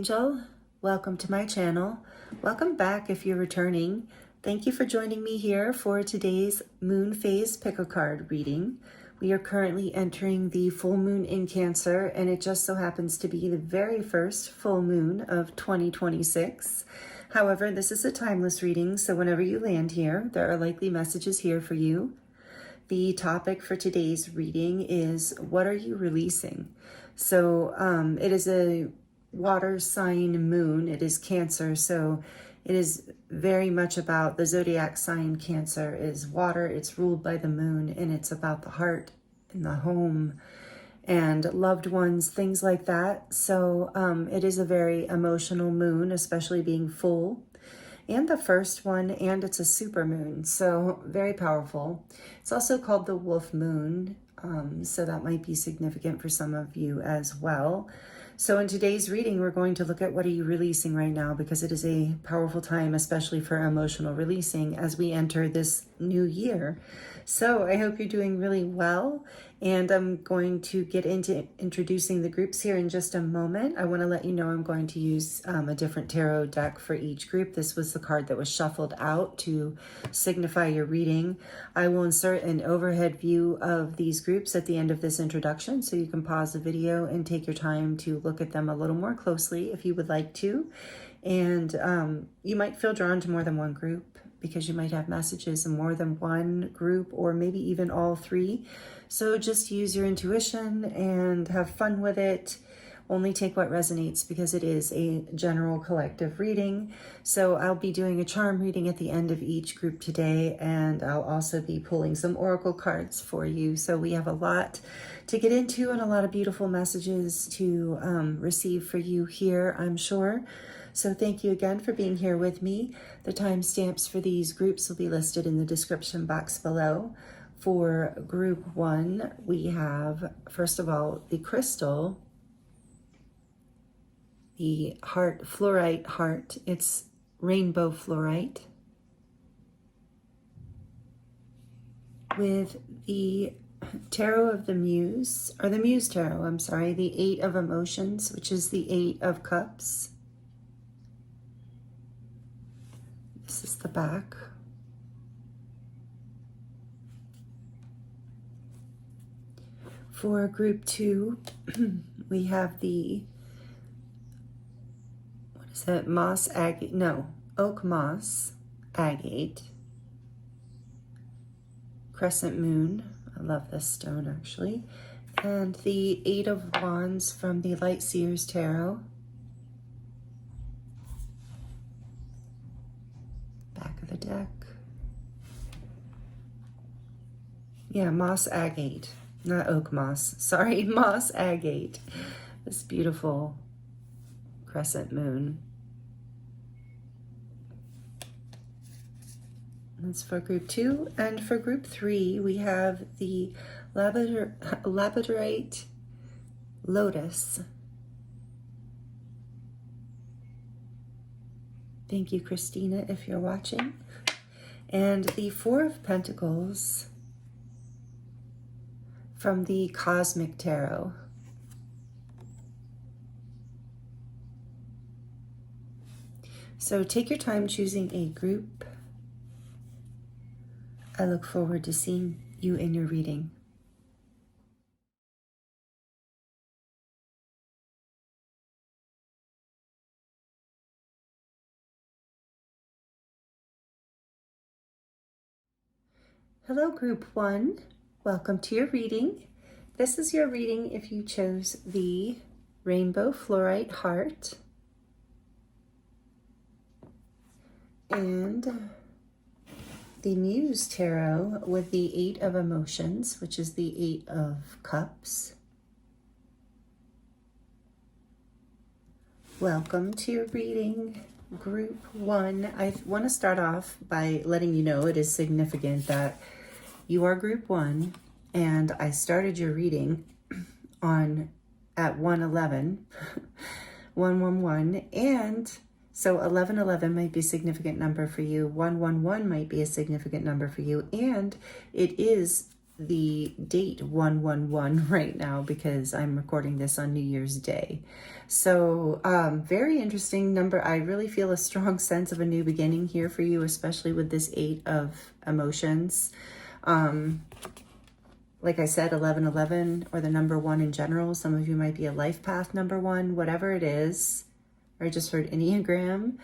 Angel. Welcome to my channel. Welcome back if you're returning. Thank you for joining me here for today's moon phase pick a card reading. We are currently entering the full moon in Cancer, and it just so happens to be the very first full moon of 2026. However, this is a timeless reading, so whenever you land here, there are likely messages here for you. The topic for today's reading is, what are you releasing? So it is a water sign moon. It is Cancer, so it is very much about the zodiac sign. Cancer is water, it's ruled by the moon, and it's about the heart and the home and loved ones, things like that. So it is a very emotional moon, especially being full, and the first one, and it's a super moon, so very powerful. It's also called the wolf moon, so that might be significant for some of you as well. So in today's reading, we're going to look at what are you releasing right now, because it is a powerful time, especially for emotional releasing as we enter this new year. So I hope you're doing really well, and I'm going to get into introducing the groups here in just a moment. I want to let you know I'm going to use a different tarot deck for each group. This was the card that was shuffled out to signify your reading. I will insert an overhead view of these groups at the end of this introduction, so you can pause the video and take your time to look at them a little more closely if you would like to. And you might feel drawn to more than one group, because you might have messages in more than one group, or maybe even all three. So just use your intuition and have fun with it. Only take what resonates, because it is a general collective reading. So I'll be doing a charm reading at the end of each group today, and I'll also be pulling some oracle cards for you. So we have a lot to get into and a lot of beautiful messages to receive for you here, I'm sure. So thank you again for being here with me. The timestamps for these groups will be listed in the description box below. For group 1, we have, first of all, the crystal, the heart, fluorite heart. It's rainbow fluorite. With the tarot of the muse, or the muse tarot, I'm sorry, the 8 of emotions, which is the 8 of cups. This is the back. For group 2, we have the, what is that, moss agate, no, oak moss agate, crescent moon. I love this stone actually. And the 8 of wands from the Light Seers Tarot. The deck. Yeah, moss agate, not oak moss. Sorry, moss agate. This beautiful crescent moon. That's for group 2. And for group 3, we have the Labradorite Lotus. Thank you, Christina, if you're watching. And the 4 of Pentacles from the Cosmic Tarot. So take your time choosing a group. I look forward to seeing you in your reading. Hello, group 1. Welcome to your reading. This is your reading if you chose the rainbow fluorite heart and the muse tarot with the 8 of emotions, which is the 8 of cups. Welcome to your reading, group 1. I want to start off by letting you know it is significant that you are group 1, and I started your reading at 111, 111, and so 1111 might be a significant number for you. 111 might be a significant number for you, and it is the date 111 right now because I'm recording this on New Year's Day. So very interesting number. I really feel a strong sense of a new beginning here for you, especially with this 8 of emotions. Like I said, 1111, or the number 1 in general. Some of you might be a life path number 1, whatever it is. Or I just heard Enneagram.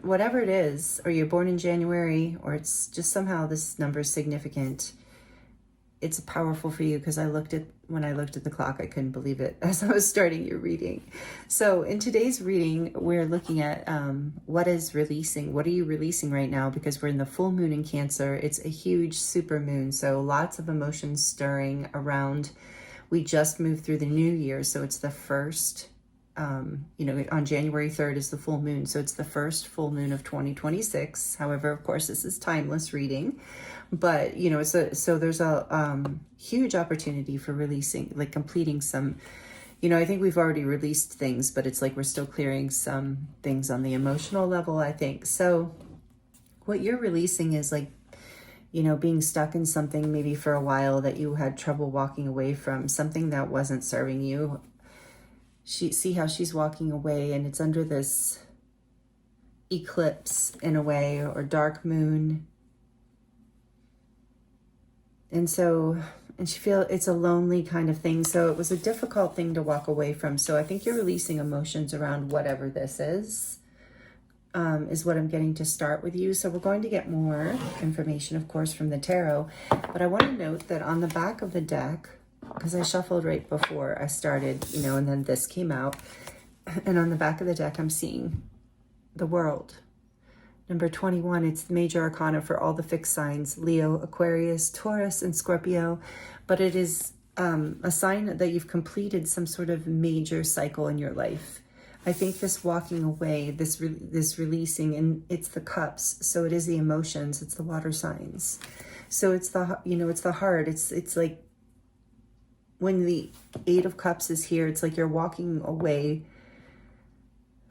Whatever it is, or you're born in January, or it's just somehow this number is significant. It's powerful for you, because when I looked at the clock, I couldn't believe it as I was starting your reading. So in today's reading, we're looking at what is releasing. What are you releasing right now? Because we're in the full moon in Cancer. It's a huge super moon, so lots of emotions stirring around. We just moved through the new year, so it's the first, on January 3rd is the full moon. So it's the first full moon of 2026. However, of course, this is timeless reading. But, so there's a huge opportunity for releasing, like completing some, I think we've already released things, but it's like we're still clearing some things on the emotional level, I think. So what you're releasing is like, being stuck in something maybe for a while that you had trouble walking away from, something that wasn't serving you. See how she's walking away, and it's under this eclipse in a way, or dark moon. And she feels it's a lonely kind of thing. So it was a difficult thing to walk away from. So I think you're releasing emotions around whatever this is what I'm getting to start with you. So we're going to get more information, of course, from the tarot. But I want to note that on the back of the deck, because I shuffled right before I started, and then this came out. And on the back of the deck, I'm seeing the World. Number 21, it's the major arcana for all the fixed signs, Leo, Aquarius, Taurus, and Scorpio. But it is a sign that you've completed some sort of major cycle in your life. I think this walking away, this releasing, and it's the cups. So it is the emotions, it's the water signs. So it's it's the heart. It's like when the 8 of Cups is here, it's like you're walking away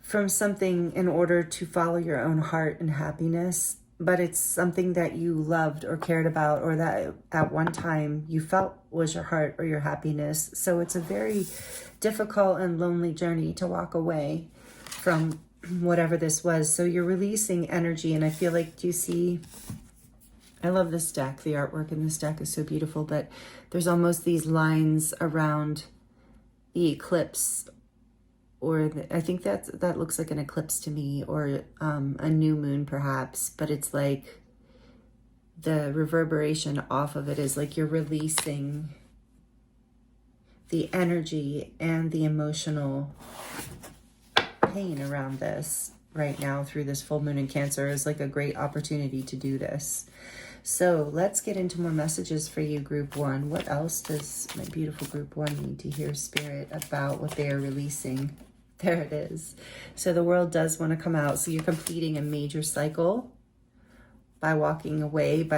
from something in order to follow your own heart and happiness, but it's something that you loved or cared about, or that at one time you felt was your heart or your happiness. So it's a very difficult and lonely journey to walk away from whatever this was. So you're releasing energy, and I feel like, you see, I love this deck. The artwork in this deck is so beautiful, but there's almost these lines around the eclipse, or I think that looks like an eclipse to me, or a new moon perhaps, but it's like the reverberation off of it is like you're releasing the energy and the emotional pain around this right now through this full moon in Cancer. Is like a great opportunity to do this. So let's get into more messages for you, Group 1. What else does my beautiful Group 1 need to hear, Spirit, about what they are releasing? There it is. So the World does want to come out. So you're completing a major cycle by walking away,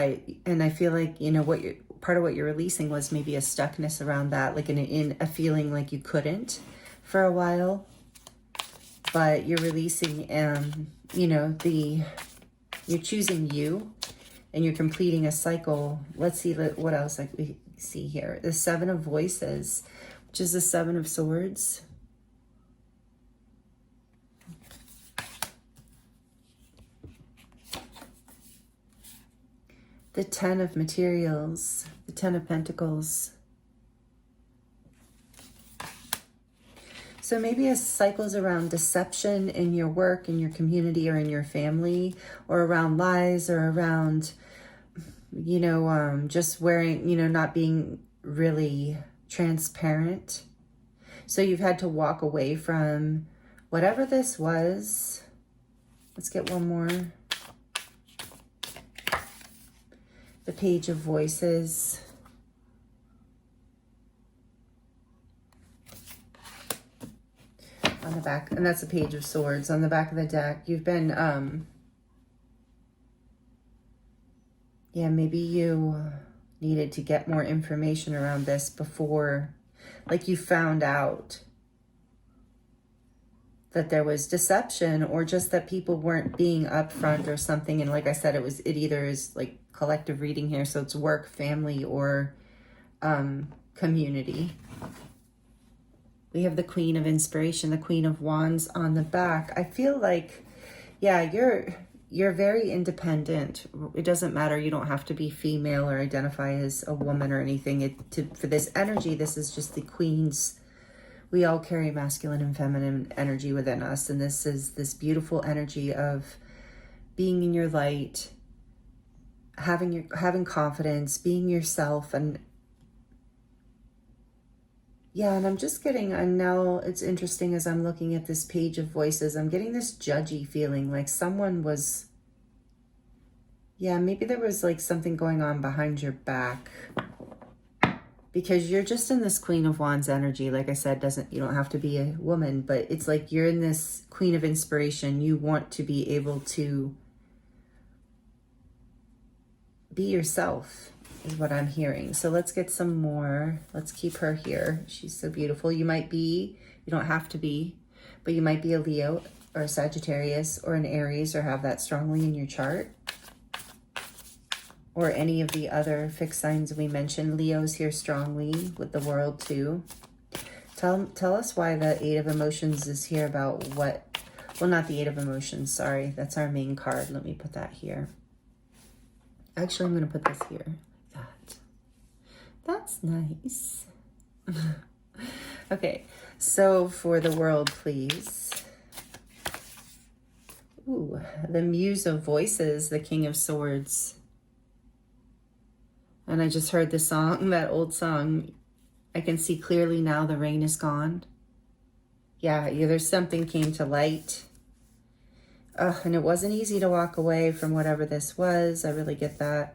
and I feel like, part of what you're releasing was maybe a stuckness around that, like in a feeling like you couldn't for a while, but you're releasing, you're choosing you, and you're completing a cycle. Let's see what else we see here. The 7 of Voices, which is the 7 of Swords. The 10 of Materials, the 10 of Pentacles. So maybe a cycles around deception in your work, in your community, or in your family, or around lies, or around, just wearing, not being really transparent. So you've had to walk away from whatever this was. Let's get one more. The Page of Voices. On the back, and that's the Page of Swords. On the back of the deck, you've been, maybe you needed to get more information around this before, like you found out that there was deception, or just that people weren't being upfront or something. And like I said, it either is like collective reading here, so it's work, family, or community. We have the Queen of Inspiration, the Queen of Wands on the back. I feel like, yeah, you're very independent. It doesn't matter. You don't have to be female or identify as a woman or anything. For this energy, this is just the Queen's. We all carry masculine and feminine energy within us. And this is this beautiful energy of being in your light, having confidence, being yourself. And yeah, and I'm just getting, and now it's interesting as I'm looking at this page of voices, I'm getting this judgy feeling like someone was, yeah, maybe there was like something going on behind your back, because you're just in this Queen of Wands energy. Like I said, you don't have to be a woman, but it's like you're in this Queen of Inspiration. You want to be able to be yourself, is what I'm hearing. So let's get some more. Let's keep her here. She's so beautiful. You don't have to be, but you might be a Leo or a Sagittarius or an Aries, or have that strongly in your chart, or any of the other fixed signs we mentioned. Leo's here strongly with the World too. Tell us why the Eight of Emotions is here, about what, well, not the Eight of Emotions, sorry. That's our main card. Let me put that here. Actually, I'm going to put this here. That's nice. Okay, so for the World, please. Ooh, the Muse of Voices, the King of Swords. And I just heard the song, that old song. I can see clearly now the rain is gone. Yeah, there's something came to light. And it wasn't easy to walk away from whatever this was. I really get that.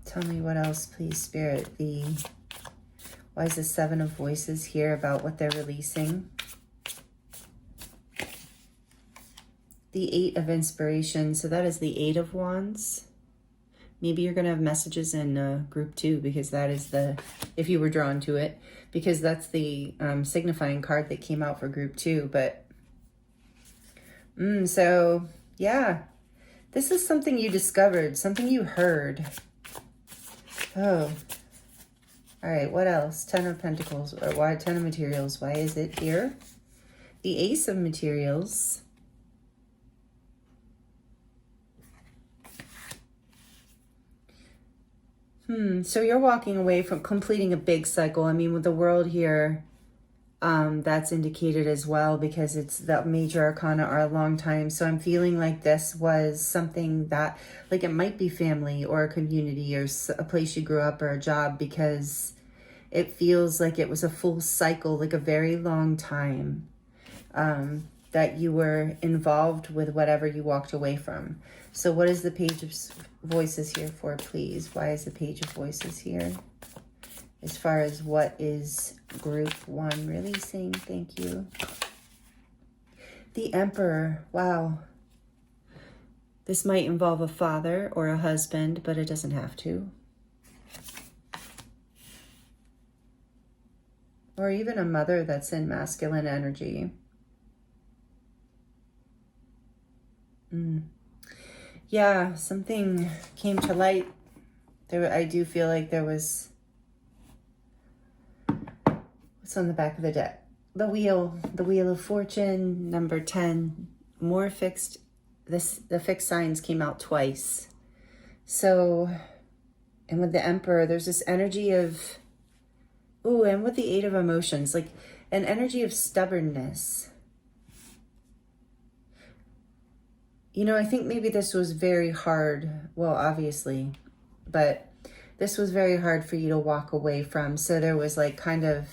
Tell me what else, please, Spirit. Why is the Seven of Voices here, about what they're releasing? The Eight of Inspiration. So that is the Eight of Wands. Maybe you're going to have messages in group 2, because that is if you were drawn to it, because that's the signifying card that came out for group 2. But, so yeah, this is something you discovered, something you heard. Oh, all right, what else? Ten of Pentacles, or why Ten of Materials? Why is it here? The Ace of Materials. So you're walking away from completing a big cycle. I mean, with the World here, that's indicated as well, because it's the major arcana are a long time. So I'm feeling like this was something that, like, it might be family or a community or a place you grew up or a job, because it feels like it was a full cycle, like a very long time, that you were involved with whatever you walked away from. So what is the Page of Voices here for, please? Why is the Page of Voices here? As far as what is group 1 releasing, thank you. The Emperor, wow. This might involve a father or a husband, but it doesn't have to. Or even a mother that's in masculine energy. Yeah, something came to light. I do feel like there was... What's on the back of the deck? The Wheel of Fortune, number 10. More fixed... The fixed signs came out twice. So, and with the Emperor, there's this energy of... Ooh, and with the Eight of Emotions, like an energy of stubbornness. You know, I think maybe this was very hard. Well, obviously, but this was very hard for you to walk away from. So there was like kind of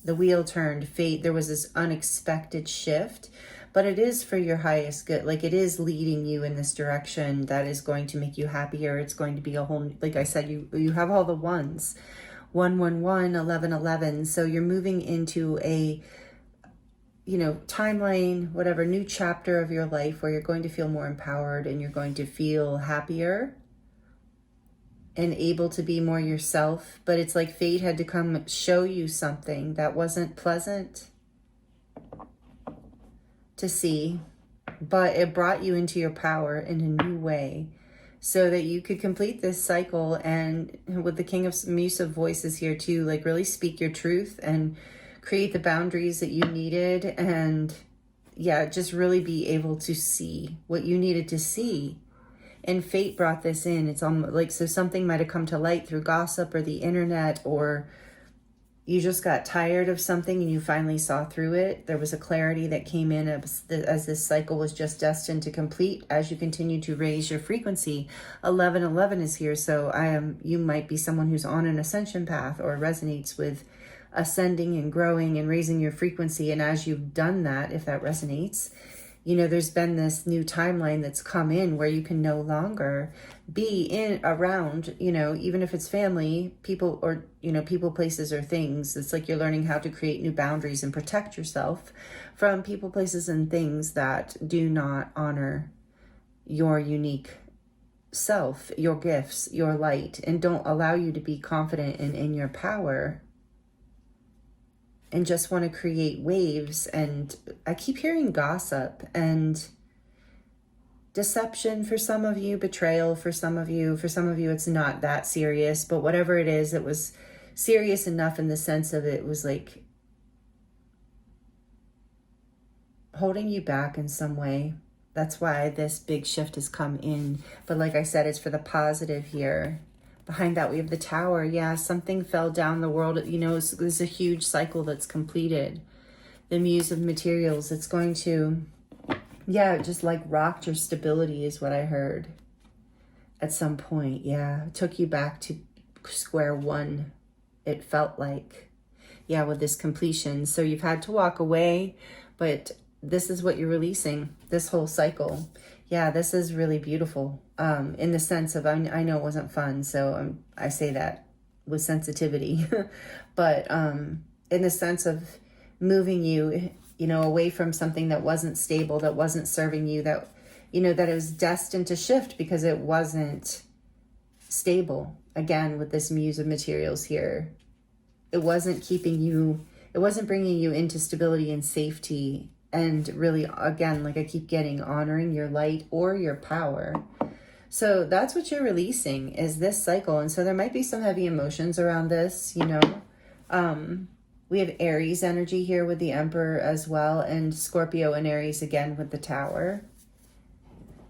the wheel turned, fate. There was this unexpected shift, but it is for your highest good. Like, it is leading you in this direction that is going to make you happier. It's going to be a whole, like I said, you have all the ones, 111, 1111. So you're moving into a, you know, timeline, whatever, new chapter of your life where you're going to feel more empowered and you're going to feel happier and able to be more yourself. But it's like fate had to come show you something that wasn't pleasant to see, but it brought you into your power in a new way so that you could complete this cycle. And with the King of Abusive Voices here too, like really speak your truth and create the boundaries that you needed. And yeah, just really be able to see what you needed to see. And fate brought this in. It's almost like, so something might have come to light through gossip or the internet, or you just got tired of something and you finally saw through it. There was a clarity that came in as this cycle was just destined to complete as you continue to raise your frequency. 1111 is here. So you might be someone who's on an ascension path or resonates with ascending and growing and raising your frequency. And as you've done that, if that resonates, you know, there's been this new timeline that's come in where you can no longer be in around, you know, even if it's family, people, or, you know, people, places, or things. It's like you're learning how to create new boundaries and protect yourself from people, places, and things that do not honor your unique self, your gifts, your light, and don't allow you to be confident and in your power, and just want to create waves. And I keep hearing gossip and deception for some of you, betrayal for some of you. For some of you, it's not that serious, but whatever it is, it was serious enough in the sense of it was like holding you back in some way. That's why this big shift has come in. But like I said, it's for the positive here. Behind that, we have the Tower. Yeah, something fell down the world. You know, there's a huge cycle that's completed. The Muse of Materials, it's going to, yeah, just like rocked your stability is what I heard at some point. Yeah, it took you back to square one, it felt like. Yeah, with this completion. So you've had to walk away, but this is what you're releasing, this whole cycle. Yeah, this is really beautiful in the sense of, I know it wasn't fun, so I say that with sensitivity, but in the sense of moving you, you know, away from something that wasn't stable, that wasn't serving you, that, you know, that it was destined to shift because it wasn't stable. Again, with this Muse of Materials here, it wasn't keeping you, it wasn't bringing you into stability and safety. And really, again, like I keep getting, honoring your light or your power. So that's what you're releasing, is this cycle. And so there might be some heavy emotions around this, you know. We have Aries energy here with the Emperor as well, and Scorpio and Aries again with the Tower.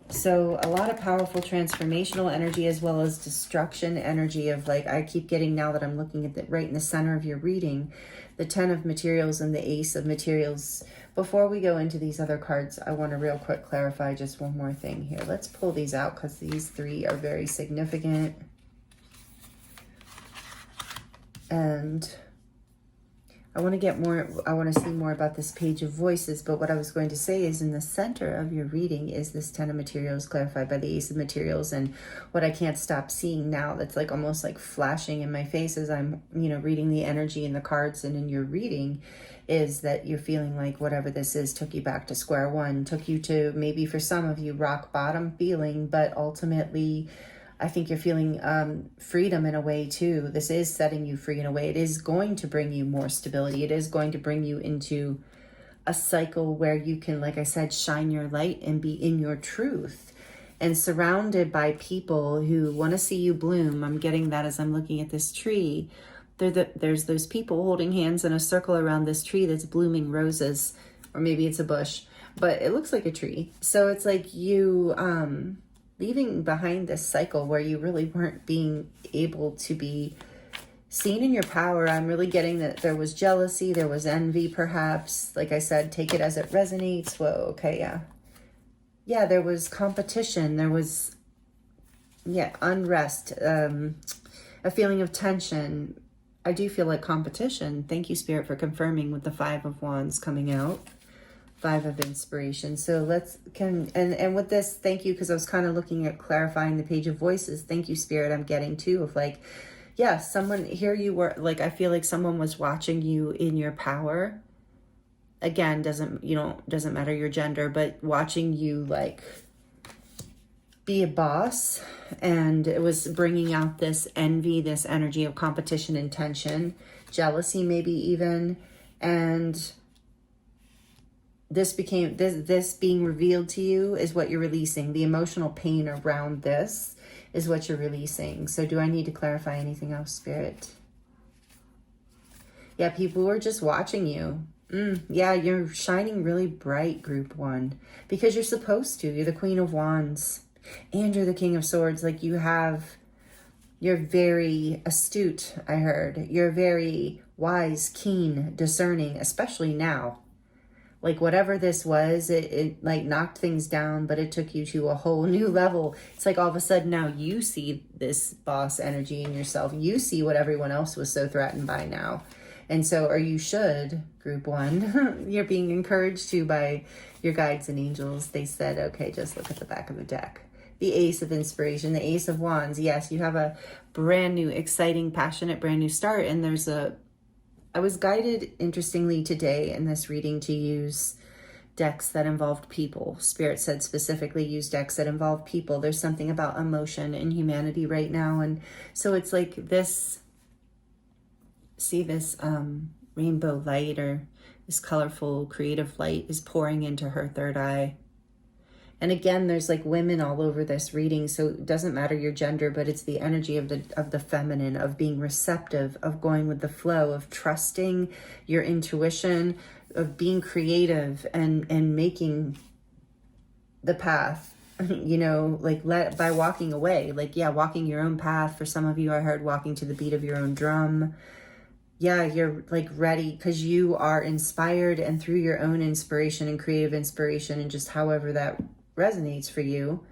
So a lot of powerful transformational energy, as well as destruction energy of, like, I keep getting, now that I'm looking at the right in the center of your reading, the 10 of Materials and the Ace of Materials. Before we go into these other cards, I want to real quick clarify just one more thing here. Let's pull these out because these three are very significant. And I want to get more, I want to see more about this Page of Voices, but what I was going to say is in the center of your reading is this 10 of Materials clarified by the Ace of Materials. And what I can't stop seeing now, that's like almost like flashing in my face as I'm, you know, reading the energy in the cards and in your reading, is that you're feeling like whatever this is took you back to square one, took you to, maybe for some of you, rock bottom feeling, but ultimately I think you're feeling freedom in a way too. This is setting you free in a way. It is going to bring you more stability. It is going to bring you into a cycle where you can, like I said, shine your light and be in your truth and surrounded by people who want to see you bloom. I'm getting that as I'm looking at this tree. There's those people holding hands in a circle around this tree that's blooming roses, or maybe it's a bush, but it looks like a tree. So it's like you leaving behind this cycle where you really weren't being able to be seen in your power. I'm really getting that there was jealousy, there was envy perhaps. Like I said, take it as it resonates. Whoa, okay, yeah. Yeah, there was competition. There was, yeah, unrest, a feeling of tension. I do feel like competition. Thank you, Spirit, for confirming with the 5 of Wands coming out. 5 of Inspiration. So and with this, thank you, because I was kind of looking at clarifying the Page of Voices. Thank you, Spirit. I'm getting too of like, yeah, someone here you were, like, I feel like someone was watching you in your power. Again, doesn't matter your gender, but watching you like be a boss, and it was bringing out this envy, this energy of competition and tension, jealousy maybe even, and this being revealed to you is what you're releasing. The emotional pain around this is what you're releasing. So do I need to clarify anything else, Spirit? Yeah, people were just watching you. Yeah, you're shining really bright, Group 1, because you're supposed to. You're the Queen of Wands and you're the King of Swords. Like you're very astute, I heard. You're very wise, keen, discerning, especially now. Like whatever this was, it like knocked things down, but it took you to a whole new level. It's like all of a sudden now you see this boss energy in yourself. You see what everyone else was so threatened by now. And so, or you should, Group 1, you're being encouraged to by your guides and angels. They said, okay, just look at the back of the deck. The Ace of Inspiration, the Ace of Wands. Yes, you have a brand new, exciting, passionate, brand new start. And I was guided, interestingly, today in this reading to use decks that involved people. Spirit said specifically use decks that involve people. There's something about emotion and humanity right now. And so it's like this, see this rainbow light, or this colorful, creative light is pouring into her third eye. And again, there's like women all over this reading, so it doesn't matter your gender, but it's the energy of the feminine, of being receptive, of going with the flow, of trusting your intuition, of being creative and making the path, you know, like by walking away, like, yeah, walking your own path. For some of you, I heard walking to the beat of your own drum. Yeah, you're like ready because you are inspired, and through your own inspiration and creative inspiration and just however that resonates for you,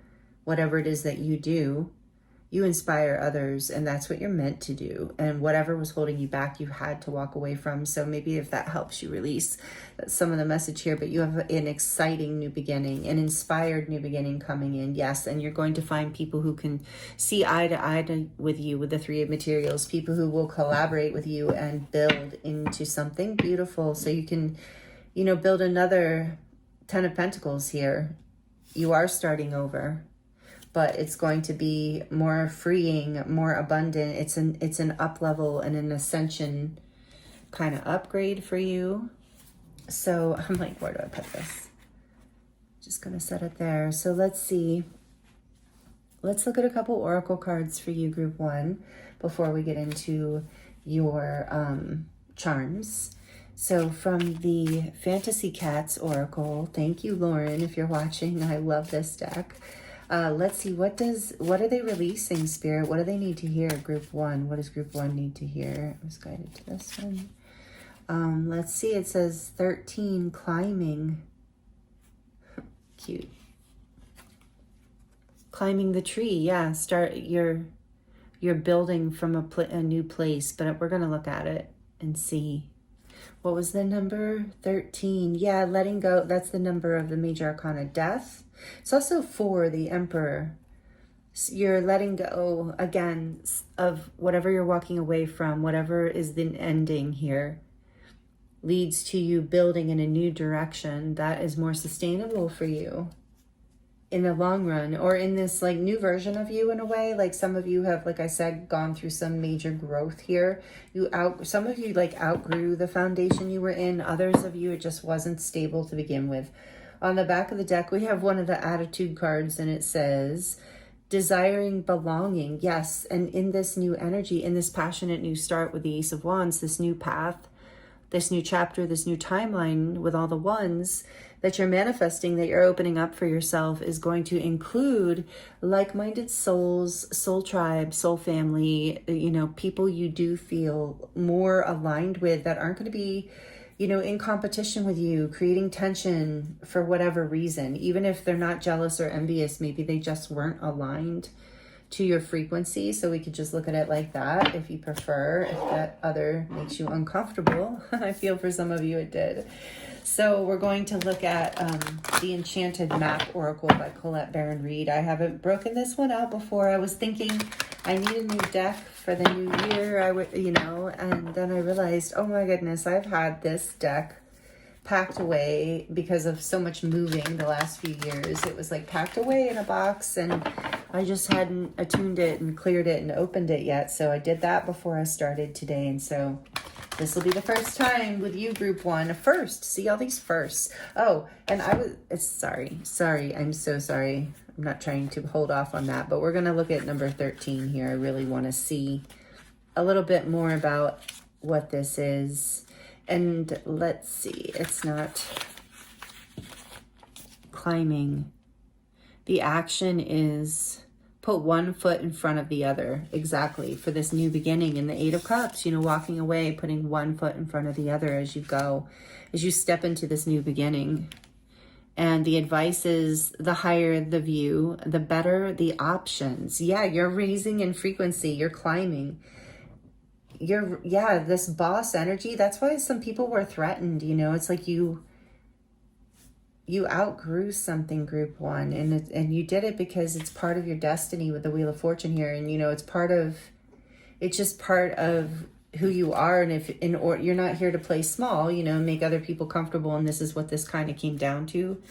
whatever it is that you do, you inspire others, and that's what you're meant to do. And whatever was holding you back, you had to walk away from. So maybe if that helps you release some of the message here, but you have an exciting new beginning, an inspired new beginning coming in. Yes, and you're going to find people who can see eye to eye with you with the Three of Materials, people who will collaborate with you and build into something beautiful. So you can, you know, build another 10 of Pentacles here. You are starting over, but it's going to be more freeing, more abundant. It's an up level and an ascension kind of upgrade for you. So I'm like, where do I put this? Just going to set it there. So let's see. Let's look at a couple oracle cards for you, Group 1, before we get into your charms. So from the Fantasy Cats Oracle, thank you, Lauren, if you're watching. I love this deck. Let's see, what are they releasing, Spirit? What do they need to hear, Group 1? What does Group 1 need to hear? I was guided to this one. Let's see, it says 13, climbing. Cute. Climbing the tree, yeah. You're building from a new place, but we're going to look at it and see. What was the number? 13. Yeah, letting go. That's the number of the major arcana, death. It's also 4, the Emperor. You're letting go, again, of whatever you're walking away from, whatever is the ending here, leads to you building in a new direction that is more sustainable for you in the long run, or in this like new version of you in a way. Like some of you have, like I said, gone through some major growth here. Some of you like outgrew the foundation you were in. Others of you, it just wasn't stable to begin with. On the back of the deck, we have one of the attitude cards, and it says, desiring belonging. Yes, and in this new energy, in this passionate new start with the Ace of Wands, this new path, this new chapter, this new timeline with all the ones that you're manifesting, that you're opening up for yourself, is going to include like-minded souls, soul tribe, soul family, you know, people you do feel more aligned with that aren't going to be, you know, in competition with you, creating tension for whatever reason. Even if they're not jealous or envious, maybe they just weren't aligned to your frequency. So we could just look at it like that if you prefer, if that other makes you uncomfortable. I feel for some of you it did. So we're going to look at the Enchanted Map Oracle by Colette Baron Reed. I haven't broken this one out before. I was thinking I need a new deck for the new year, you know, and then I realized, oh my goodness, I've had this deck packed away because of so much moving the last few years. It was like packed away in a box, and I just hadn't attuned it and cleared it and opened it yet. So I did that before I started today. And so This will be the first time with you, group one. First, see all these firsts. Oh, and sorry. I'm so sorry. I'm not trying to hold off on that, but we're going to look at number 13 here. I really want to see a little bit more about what this is. And let's see, it's not climbing. The action is put one foot in front of the other, exactly, for this new beginning. In the Eight of Cups, you know, walking away, putting one foot in front of the other as you go, as you step into this new beginning. And the advice is, the higher the view, the better the options. Yeah, you're raising in frequency, you're climbing. This boss energy, that's why some people were threatened, you know. It's like you outgrew something, group one, and you did it because it's part of your destiny with the Wheel of Fortune here. And you know, it's just part of who you are. And you're not here to play small, you know, make other people comfortable. And this is what this kind of came down to,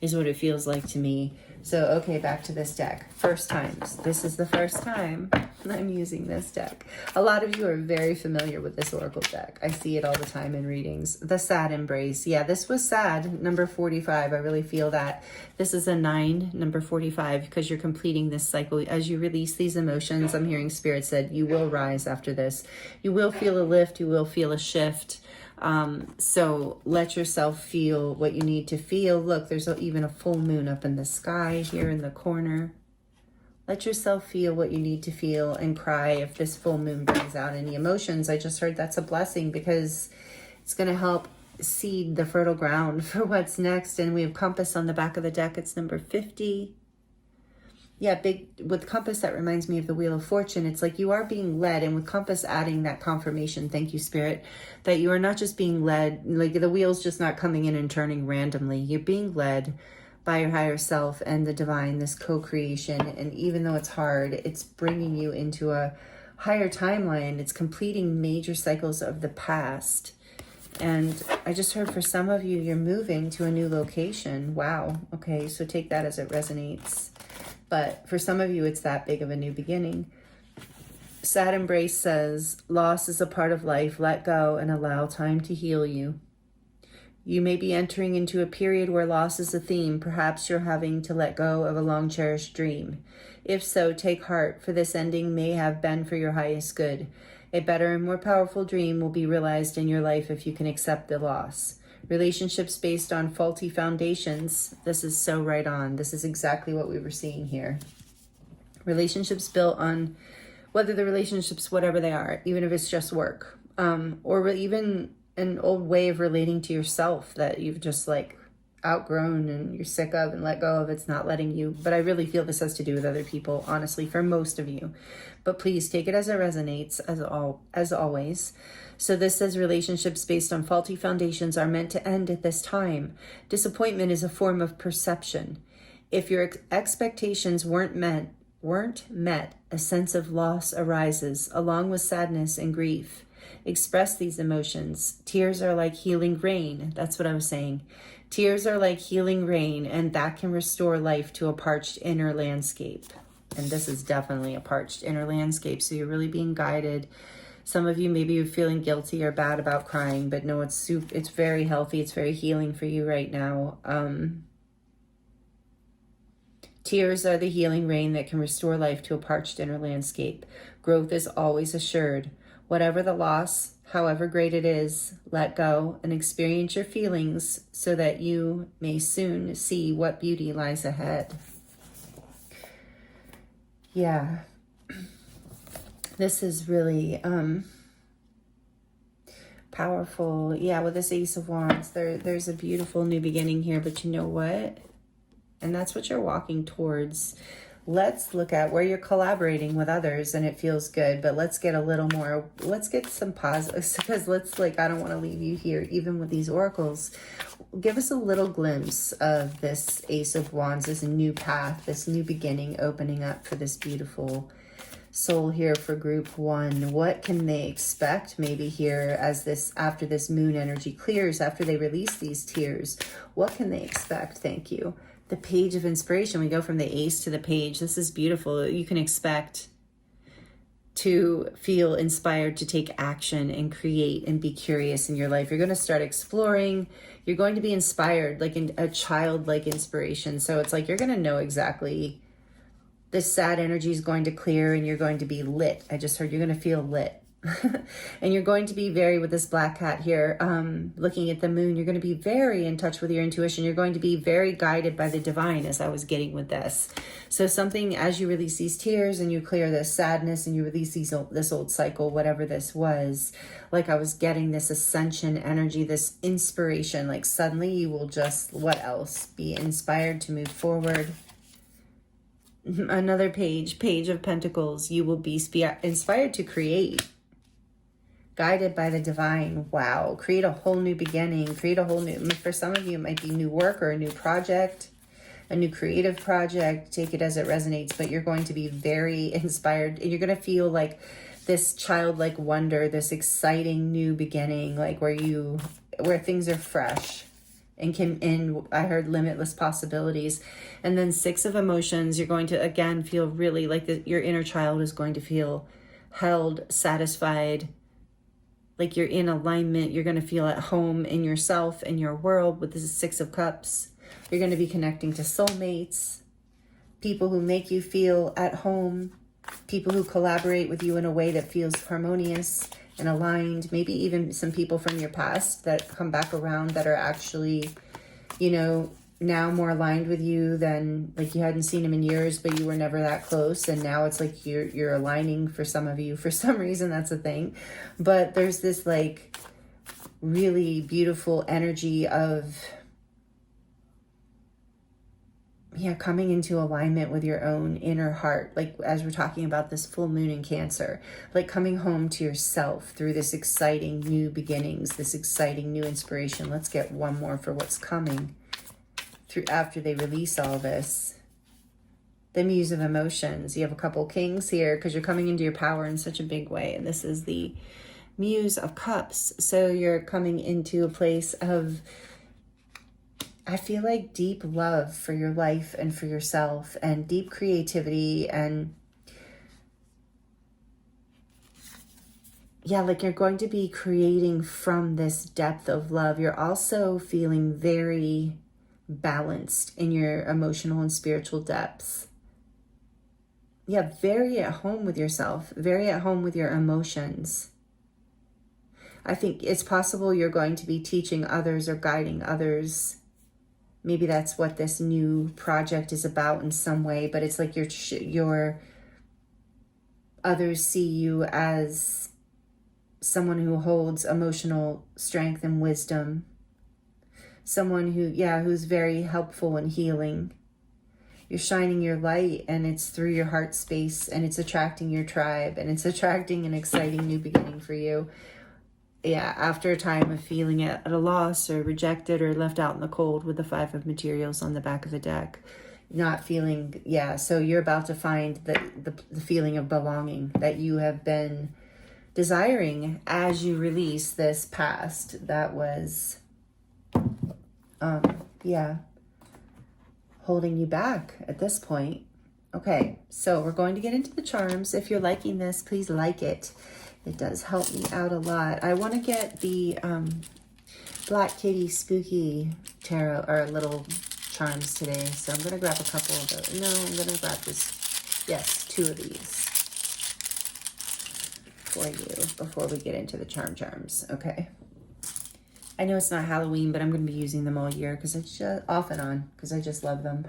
is what it feels like to me. So, okay, back to this deck. First times. This is the first time I'm using this deck. A lot of you are very familiar with this Oracle deck. I see it all the time in readings. The Sad Embrace. Yeah, this was sad. Number 45. I really feel that. This is a 9, number 45, because you're completing this cycle. As you release these emotions, I'm hearing Spirit said, you will rise after this. You will feel a lift. You will feel a shift. So let yourself feel what you need to feel. Look, there's even a full moon up in the sky here in the corner. Let yourself feel what you need to feel and cry if this full moon brings out any emotions. I just heard that's a blessing, because it's going to help seed the fertile ground for what's next. And we have Compass on the back of the deck. It's number 50. Yeah, big with Compass, that reminds me of the Wheel of Fortune. It's like you are being led, and with Compass adding that confirmation, thank you, Spirit, that you are not just being led, like the wheel's just not coming in and turning randomly. You're being led by your higher self and the divine, this co-creation. And even though it's hard, it's bringing you into a higher timeline. It's completing major cycles of the past. And I just heard for some of you, you're moving to a new location. Wow. Okay, so take that as it resonates. But for some of you, it's that big of a new beginning. Sad Embrace says, loss is a part of life. Let go and allow time to heal you. You may be entering into a period where loss is a theme. Perhaps you're having to let go of a long cherished dream. If so, take heart, for this ending may have been for your highest good. A better and more powerful dream will be realized in your life if you can accept the loss. Relationships based on faulty foundations. This is so right on. This is exactly what we were seeing here. Relationships built on, whether the relationships, whatever they are, even if it's just work, or even an old way of relating to yourself that you've just like outgrown and you're sick of and let go of. It's not letting you. But I really feel this has to do with other people, honestly, for most of you. But please take it as it resonates, as always. So this says relationships based on faulty foundations are meant to end at this time. Disappointment is a form of perception. If your expectations weren't met, a sense of loss arises, along with sadness and grief. Express these emotions. Tears are like healing rain. That's what I was saying. Tears are like healing rain, and that can restore life to a parched inner landscape. And this is definitely a parched inner landscape. So you're really being guided. Some of you, maybe you're feeling guilty or bad about crying, but no, it's very healthy. It's very healing for you right now. Tears are the healing rain that can restore life to a parched inner landscape. Growth is always assured. Whatever the loss, however great it is, let go and experience your feelings so that you may soon see what beauty lies ahead. Yeah. This is really powerful. Yeah, with this Ace of Wands, there's a beautiful new beginning here, but you know what? And that's what you're walking towards. Let's look at where you're collaborating with others and it feels good, but let's get a little more, let's get some positives, because I don't want to leave you here, even with these oracles. Give us a little glimpse of this Ace of Wands, this new path, this new beginning opening up for this beautiful soul here for group one. What can they expect maybe here after this moon energy clears, after they release these tears? What can they expect? Thank you. The Page of Inspiration. We go from the Ace to the Page. This is beautiful. You can expect to feel inspired to take action and create and be curious in your life. You're going to start exploring. You're going to be inspired, like in a childlike inspiration. So it's like you're going to know exactly this sad energy is going to clear and you're going to be lit. I just heard you're going to feel lit. And you're going to be very, with this black cat here, looking at the moon, you're going to be very in touch with your intuition. You're going to be very guided by the divine, as I was getting with this. So something, as you release these tears and you clear this sadness and you release this old cycle, whatever this was, like I was getting this ascension energy, this inspiration, like suddenly you will just, what else? Be inspired to move forward. Another page of pentacles. You will be inspired to create. Guided by the divine. Wow. Create a whole new beginning. Create a whole new, for some of you, it might be new work or a new project, a new creative project. Take it as it resonates, but you're going to be very inspired and you're going to feel like this childlike wonder, this exciting new beginning, like where things are fresh and I heard limitless possibilities. And then 6 of emotions, you're going to, again, feel really like your inner child is going to feel held, satisfied, like you're in alignment. You're going to feel at home in yourself and your world with this 6 of Cups. You're going to be connecting to soulmates, people who make you feel at home, people who collaborate with you in a way that feels harmonious and aligned. Maybe even some people from your past that come back around that are actually, you know, now more aligned with you than, like, you hadn't seen them in years, but you were never that close. And now it's like you're aligning for some of you. For some reason, that's a thing. But there's this like really beautiful energy of, coming into alignment with your own inner heart. Like, as we're talking about this full moon in Cancer, like coming home to yourself through this exciting new beginnings, this exciting new inspiration. Let's get one more for what's coming through after they release all this. The Muse of Emotions. You have a couple kings here because you're coming into your power in such a big way. And this is the Muse of Cups. So you're coming into a place of, I feel like, deep love for your life and for yourself, and deep creativity, and like you're going to be creating from this depth of love. You're also feeling very balanced in your emotional and spiritual depths. Very at home with yourself, very at home with your emotions. I think it's possible you're going to be teaching others or guiding others. Maybe that's what this new project is about in some way, but it's like your others see you as someone who holds emotional strength and wisdom. Someone who's very helpful and healing. You're shining your light, and it's through your heart space, and it's attracting your tribe, and it's attracting an exciting new beginning for you. After a time of feeling at a loss or rejected or left out in the cold with the 5 of materials on the back of the deck. Not feeling, so you're about to find the feeling of belonging that you have been desiring as you release this past that was, holding you back at this point. Okay, so we're going to get into the charms. If you're liking this, please like it. It does help me out a lot. I want to get the Black Kitty Spooky Tarot, or little charms today. So I'm going to grab a couple of those. No, I'm going to grab this. Yes, 2 of these for you before we get into the charms. Okay. I know it's not Halloween, but I'm going to be using them all year because it's just off and on because I just love them.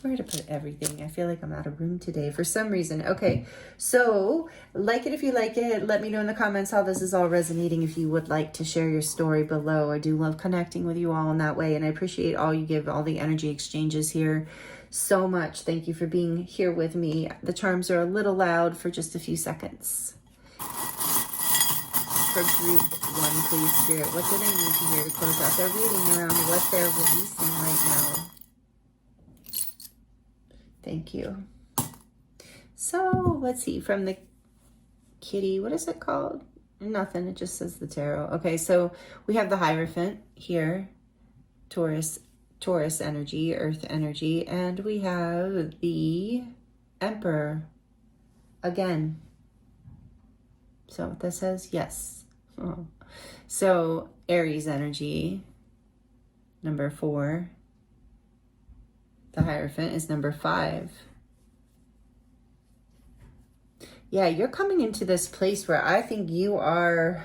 Where to put everything? I feel like I'm out of room today for some reason. Okay, so like it if you like it. Let me know in the comments how this is all resonating. If you would like to share your story below, I do love connecting with you all in that way, and I appreciate all you give, all the energy exchanges here so much. Thank you for being here with me. The charms are a little loud for just a few seconds. For group 1, please, Spirit, what do they need to hear to close out their reading around what they're releasing right now? Thank you. So let's see, from the kitty, what is it called? Nothing, it just says the tarot. Okay, so we have the Hierophant here, Taurus energy, earth energy, and we have the Emperor again. Is that what that says? Yes. Oh. So Aries energy, number 4. The Hierophant is number 5. Yeah, you're coming into this place where I think you are,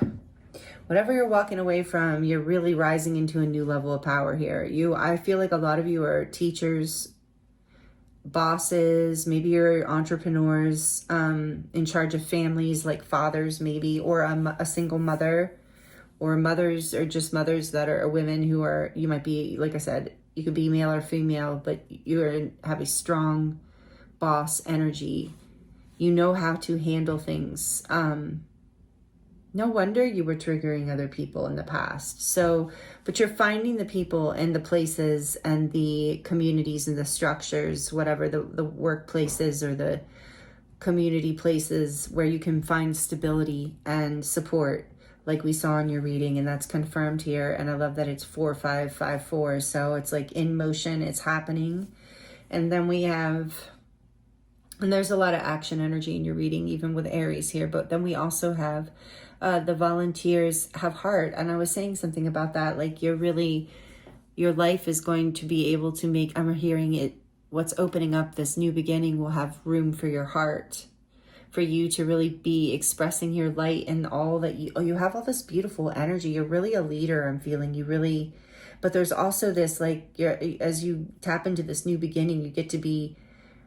whatever you're walking away from, you're really rising into a new level of power here. I feel like a lot of you are teachers, bosses, maybe you're entrepreneurs, in charge of families, like fathers maybe, or a single mother, or mothers, or just mothers that are women who are, you might be, like I said, you could be male or female, but you have a strong boss energy. You know how to handle things. No wonder you were triggering other people in the past. So, but you're finding the people and the places and the communities and the structures, whatever the workplaces or the community places where you can find stability and support, like we saw in your reading, and that's confirmed here. And I love that it's 4554. So it's like in motion, it's happening. And then we have, and there's a lot of action energy in your reading, even with Aries here. But then we also have the volunteers have heart. And I was saying something about that. Like your life is going to be able to make, I'm hearing it, what's opening up, this new beginning will have room for your heart, for you to really be expressing your light and all that you have all this beautiful energy. You're really a leader. I'm feeling you really, but there's also this, like, as you tap into this new beginning, you get to be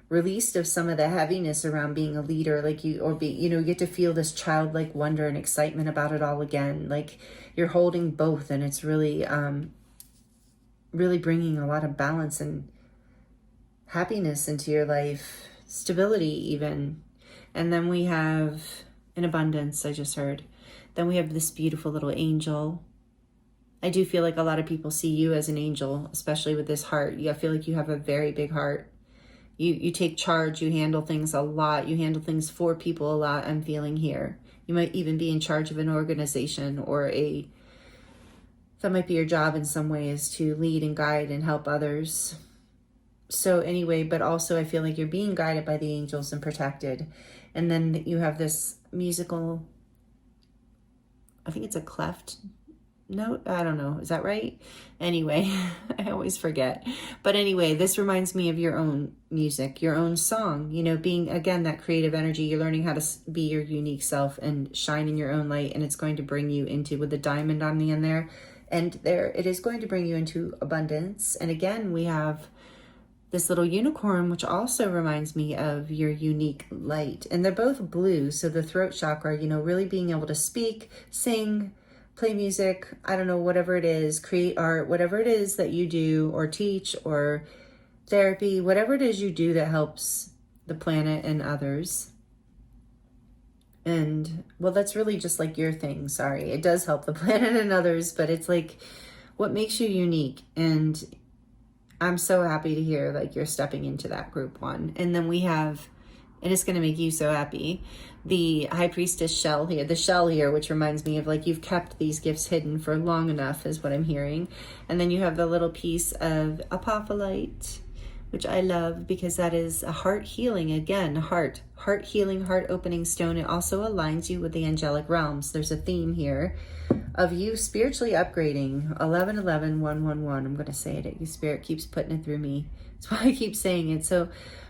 released of some of the heaviness around being a leader, like you get to feel this childlike wonder and excitement about it all again. Like you're holding both, and it's really, really bringing a lot of balance and happiness into your life, stability even. And then we have an abundance, I just heard. Then we have this beautiful little angel. I do feel like a lot of people see you as an angel, especially with this heart. I feel like you have a very big heart. You take charge, you handle things a lot. You handle things for people a lot, I'm feeling here. You might even be in charge of an organization, or that might be your job in some ways, to lead and guide and help others. So anyway, but also I feel like you're being guided by the angels and protected. And then you have this musical, I think it's a cleft note. I don't know. Is that right? Anyway, I always forget. But anyway, this reminds me of your own music, your own song, being, again, that creative energy. You're learning how to be your unique self and shine in your own light. And it's going to bring you into, with the diamond on the end there. And there, it is going to bring you into abundance. And again, we have this little unicorn, which also reminds me of your unique light. And they're both blue. So the throat chakra, really being able to speak, sing, play music, I don't know, whatever it is, create art, whatever it is that you do, or teach, or therapy, whatever it is you do that helps the planet and others. And, well, that's really just like your thing. Sorry. It does help the planet and others, but it's like what makes you unique. And I'm so happy to hear like you're stepping into that group one. And then we have, and it's going to make you so happy, the High Priestess shell here, which reminds me of like you've kept these gifts hidden for long enough, is what I'm hearing. And then you have the little piece of apophyllite, which I love because that is a heart healing, again, heart healing, heart opening stone. It also aligns you with the angelic realms. There's a theme here of you spiritually upgrading. 111111. I'm going to say it. Your spirit keeps putting it through me. That's why I keep saying it. So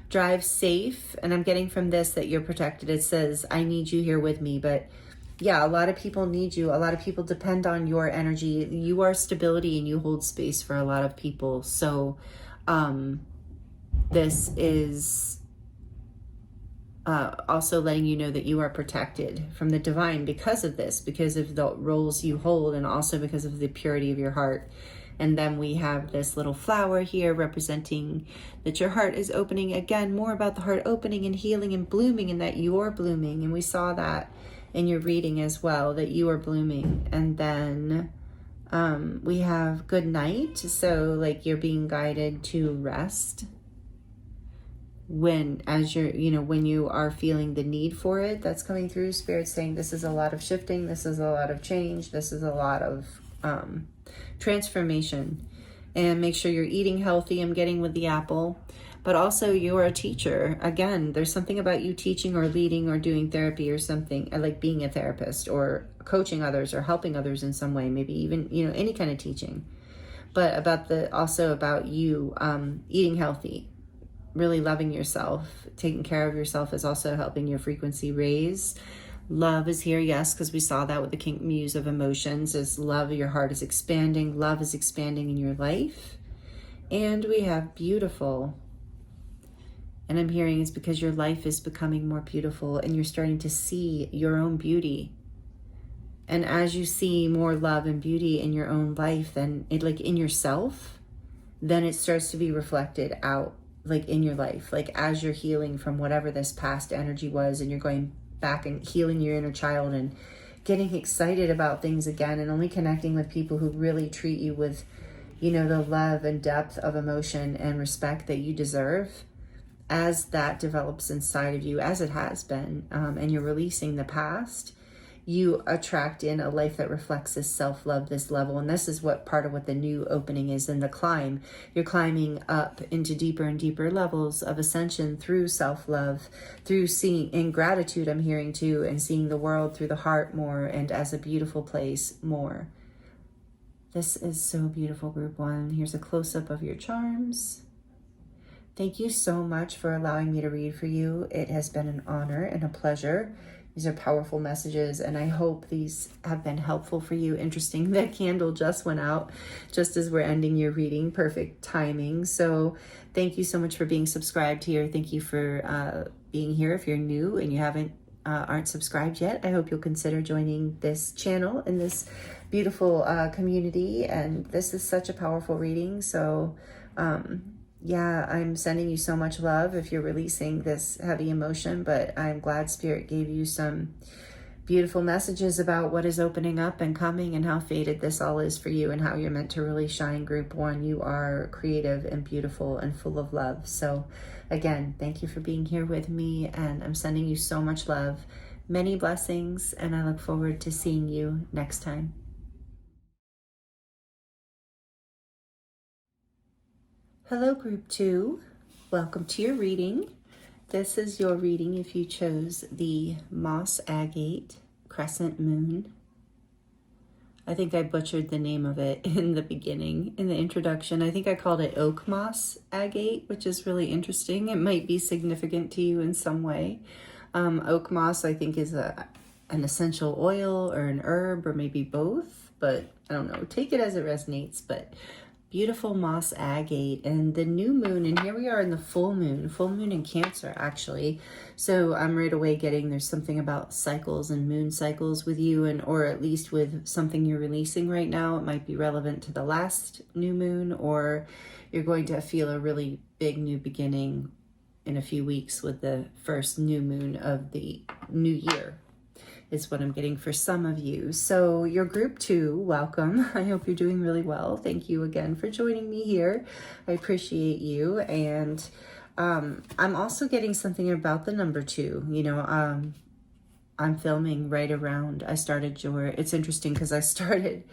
drive safe. And I'm getting from this that you're protected. It says, I need you here with me. But yeah, a lot of people need you. A lot of people depend on your energy. You are stability and you hold space for a lot of people. So this is also letting you know that you are protected from the divine because of this, because of the roles you hold, and also because of the purity of your heart. And then we have this little flower here representing that your heart is opening. Again, more about the heart opening and healing and blooming, and that you are blooming. And we saw that in your reading as well, that you are blooming. And then we have good night. So like you're being guided to rest when you are feeling the need for it. That's coming through. Spirit saying this is a lot of shifting, this is a lot of change, this is a lot of transformation. And make sure you're eating healthy. I'm getting with the apple. but also you're a teacher. Again, there's something about you teaching or leading or doing therapy or something, like being a therapist or coaching others or helping others in some way, maybe even, any kind of teaching. But also about you eating healthy, really loving yourself, taking care of yourself is also helping your frequency raise. Love is here, yes, because we saw that with the King Muse of Emotions, is love, your heart is expanding, love is expanding in your life. And we have beautiful. And I'm hearing it's because your life is becoming more beautiful and you're starting to see your own beauty. And as you see more love and beauty in your own life, then in yourself, then it starts to be reflected out in your life. As you're healing from whatever this past energy was, and you're going back and healing your inner child and getting excited about things again, and only connecting with people who really treat you with, the love and depth of emotion and respect that you deserve. As that develops inside of you, as it has been, and you're releasing the past, you attract in a life that reflects this self-love, this level. And this is what part of what the new opening is in the climb. You're climbing up into deeper and deeper levels of ascension through self-love, through seeing in gratitude, I'm hearing too, and seeing the world through the heart more and as a beautiful place more. This is so beautiful, Group 1. Here's a close-up of your charms. Thank you so much for allowing me to read for you. It has been an honor and a pleasure. These are powerful messages, and I hope these have been helpful for you. Interesting, the candle just went out just as we're ending your reading. Perfect timing. So thank you so much for being subscribed here. Thank you for being here. If you're new and you aren't subscribed yet, I hope you'll consider joining this channel and this beautiful community. And this is such a powerful reading. So yeah, I'm sending you so much love if you're releasing this heavy emotion, but I'm glad Spirit gave you some beautiful messages about what is opening up and coming and how fated this all is for you and how you're meant to really shine, Group 1. You are creative and beautiful and full of love. So again, thank you for being here with me, and I'm sending you so much love, many blessings, and I look forward to seeing you next time. Hello, Group 2. Welcome to your reading. This is your reading if you chose the Moss Agate Crescent Moon. I think I butchered the name of it in the beginning, in the introduction. I think I called it Oak Moss Agate, which is really interesting. It might be significant to you in some way. Oak moss, I think, is an essential oil or an herb or maybe both, but I don't know. Take it as it resonates, but beautiful moss agate and the new moon. And here we are in the full moon in Cancer, actually. So I'm right away getting there's something about cycles and moon cycles with you, and or at least with something you're releasing right now. It might be relevant to the last new moon, or you're going to feel a really big new beginning in a few weeks with the first new moon of the new year. Is what I'm getting for some of you. So your Group 2, welcome. I hope you're doing really well. Thank you again for joining me here. I appreciate you. And I'm also getting something about the number 2. I'm filming right around, it's interesting because I started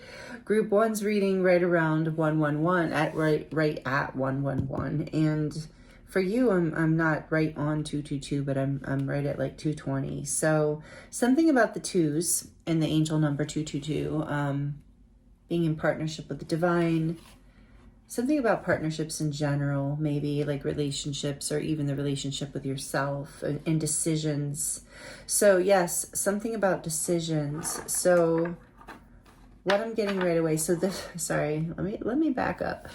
Group 1's reading right around 111, right at 111. And for you, I'm not right on 222, but I'm right at 220. So something about the 2s and the angel number 222, being in partnership with the divine, something about partnerships in general, maybe relationships or even the relationship with yourself and decisions. So yes, something about decisions. So what I'm getting right away, let me back up.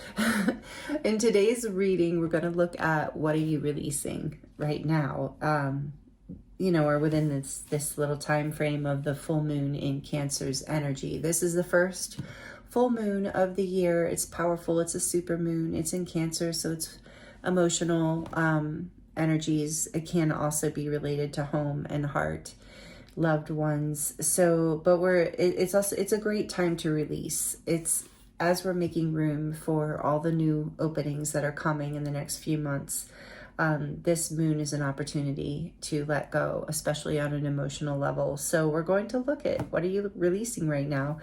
In today's reading, we're going to look at what are you releasing right now, or within this little time frame of the full moon in Cancer's energy. This is the first full moon of the year. It's powerful. It's a super moon. It's in Cancer, so it's emotional energies. It can also be related to home and heart, loved ones. So, but it's a great time to release. It's as we're making room for all the new openings that are coming in the next few months. This moon is an opportunity to let go, especially on an emotional level. So we're going to look at what are you releasing right now.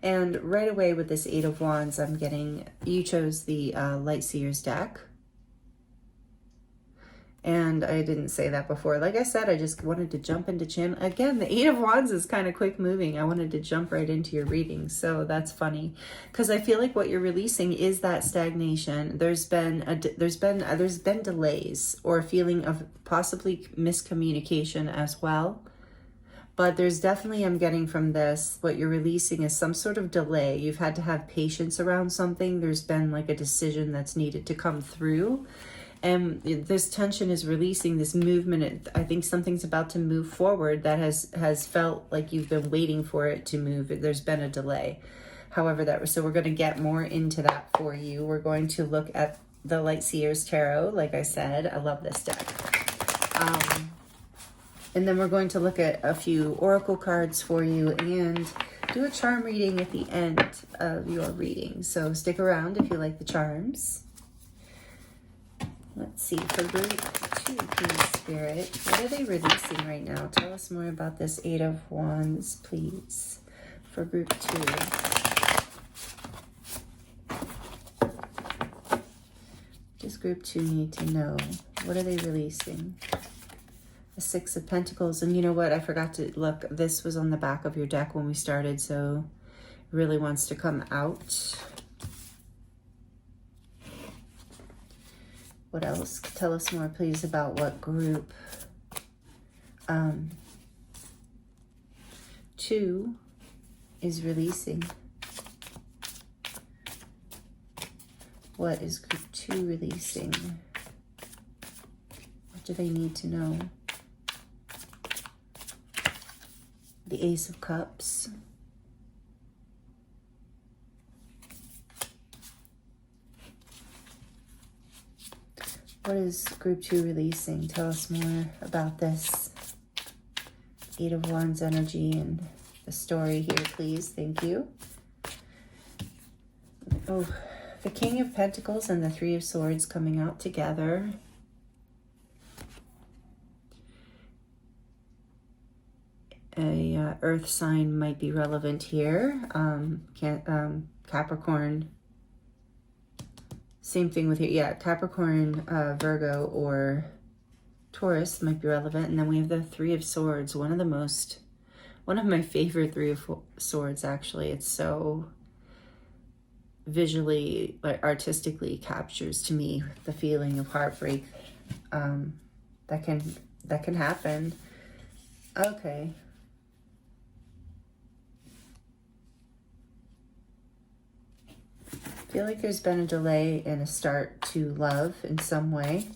And right away with this 8 of Wands, I'm getting, you chose the Light Seers deck. And I didn't say that before. Like I said, I just wanted to jump into channel. Again, the Eight of Wands is kind of quick moving. I wanted to jump right into your reading. So that's funny, because I feel like what you're releasing is that stagnation. There's been delays or a feeling of possibly miscommunication as well. But there's definitely, I'm getting from this, what you're releasing is some sort of delay. You've had to have patience around something. There's been like a decision that's needed to come through. And this tension is releasing this movement. I think something's about to move forward that has felt like you've been waiting for it to move. There's been a delay. However, so we're going to get more into that for you. We're going to look at the Light Seers Tarot. Like I said, I love this deck. And then we're going to look at a few oracle cards for you and do a charm reading at the end of your reading. So stick around if you like the charms. Let's see, for group 2, please, Spirit. What are they releasing right now? Tell us more about this Eight of Wands, please, for group 2. Does group 2 need to know? What are they releasing? The Six of Pentacles. And you know what? I forgot to look. This was on the back of your deck when we started, so it really wants to come out. What else? Tell us more, please, about what group 2 is releasing. What is group 2 releasing? What do they need to know? The Ace of Cups. What is group 2 releasing? Tell us more about this Eight of Wands energy and the story here, please. Thank you. Oh, the King of Pentacles and the Three of Swords coming out together. A earth sign might be relevant here. Capricorn. Same thing with here. Yeah, Capricorn, Virgo, or Taurus might be relevant. And then we have the Three of Swords. One of my favorite Three of Swords, actually. It's so visually, like artistically captures to me the feeling of heartbreak that can happen. Okay. I feel like there's been a delay in a start to love in some way.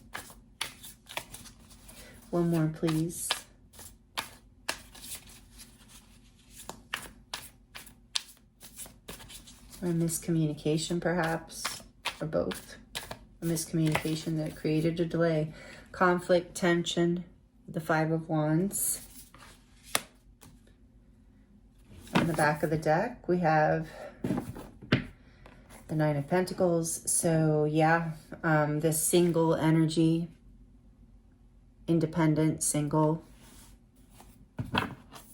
One more, please. Or a miscommunication, perhaps, or both. A miscommunication that created a delay. Conflict, tension, the Five of Wands. On the back of the deck, we have the Nine of Pentacles. So yeah, this single energy, independent, single,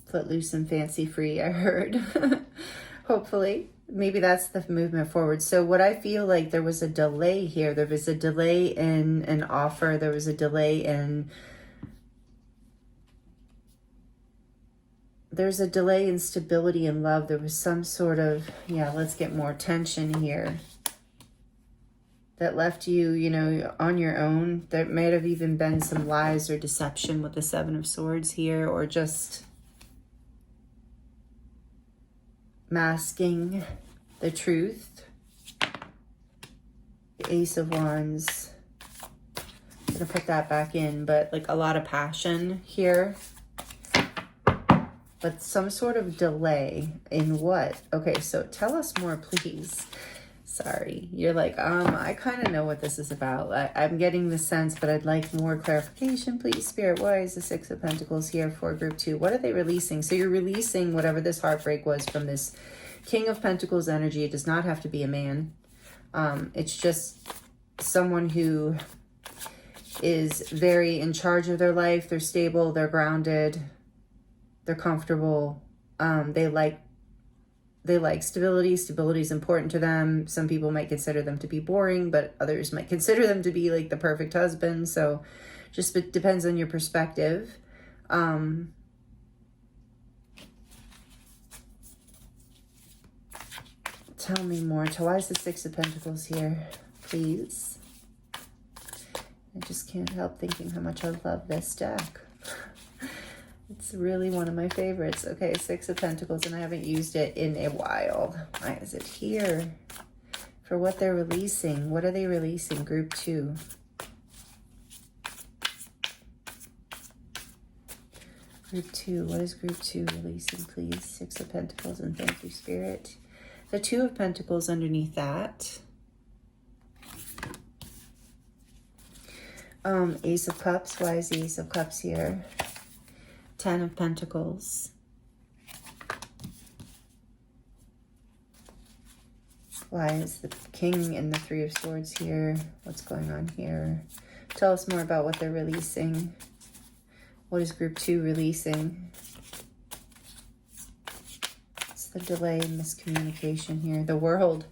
footloose and fancy free, I heard. Hopefully, maybe that's the movement forward. So what I feel like, there was a delay here. There was a delay in an offer. There was a delay in, there's a delay in stability and love. There was some sort of, yeah, let's get more tension here that left you, you know, on your own. There might have even been some lies or deception with the Seven of Swords here, or just masking the truth. The Ace of Wands. I'm gonna put that back in, but like a lot of passion here. But some sort of delay in what? Okay, so tell us more, please. Sorry, you're like, I kind of know what this is about. I'm getting the sense, but I'd like more clarification, please, Spirit. Why is the Six of Pentacles here for group 2? What are they releasing? So you're releasing whatever this heartbreak was from this King of Pentacles energy. It does not have to be a man. It's just someone who is very in charge of their life. They're stable, they're grounded, they're comfortable. They like they like stability. Stability is important to them. Some people might consider them to be boring, but others might consider them to be like the perfect husband. So just it depends on your perspective. Tell me more. Why is the Six of Pentacles here, please? I just can't help thinking how much I love this deck. It's really one of my favorites. Okay, Six of Pentacles, and I haven't used it in a while. Why is it here? For what they're releasing. What are they releasing? Group 2. Group 2. What is Group 2 releasing, please? Six of Pentacles, and thank you, Spirit. The Two of Pentacles underneath that. Ace of Cups. Why is the Ace of Cups here? Ten of Pentacles. Why is the King and the Three of Swords here? What's going on here? Tell us more about what they're releasing. What is Group 2 releasing? It's the delay and miscommunication here. The World.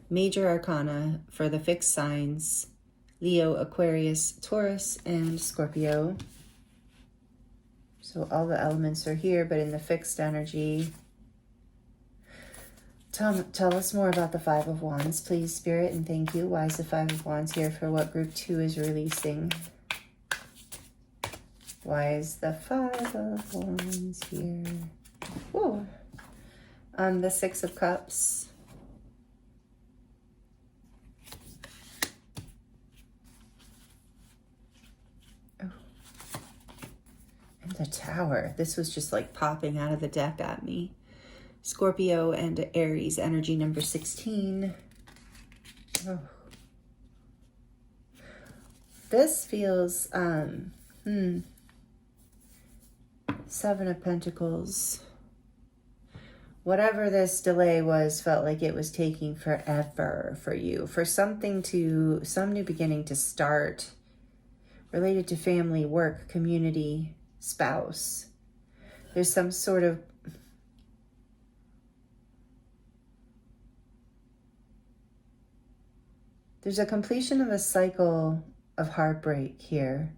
Major Arcana for the fixed signs. Leo, Aquarius, Taurus, and Scorpio. So all the elements are here, but in the fixed energy. Tell us more about the Five of Wands, please, Spirit, and thank you. Why is the Five of Wands here for what Group 2 is releasing? Why is the Five of Wands here? Whoa. The Six of Cups. The Tower. This was just like popping out of the deck at me. Scorpio and Aries, energy number 16. Oh. This feels, Seven of Pentacles. Whatever this delay was, felt like it was taking forever for you. For some new beginning to start. Related to family, work, community, spouse. There's some sort of there's a completion of a cycle of heartbreak here.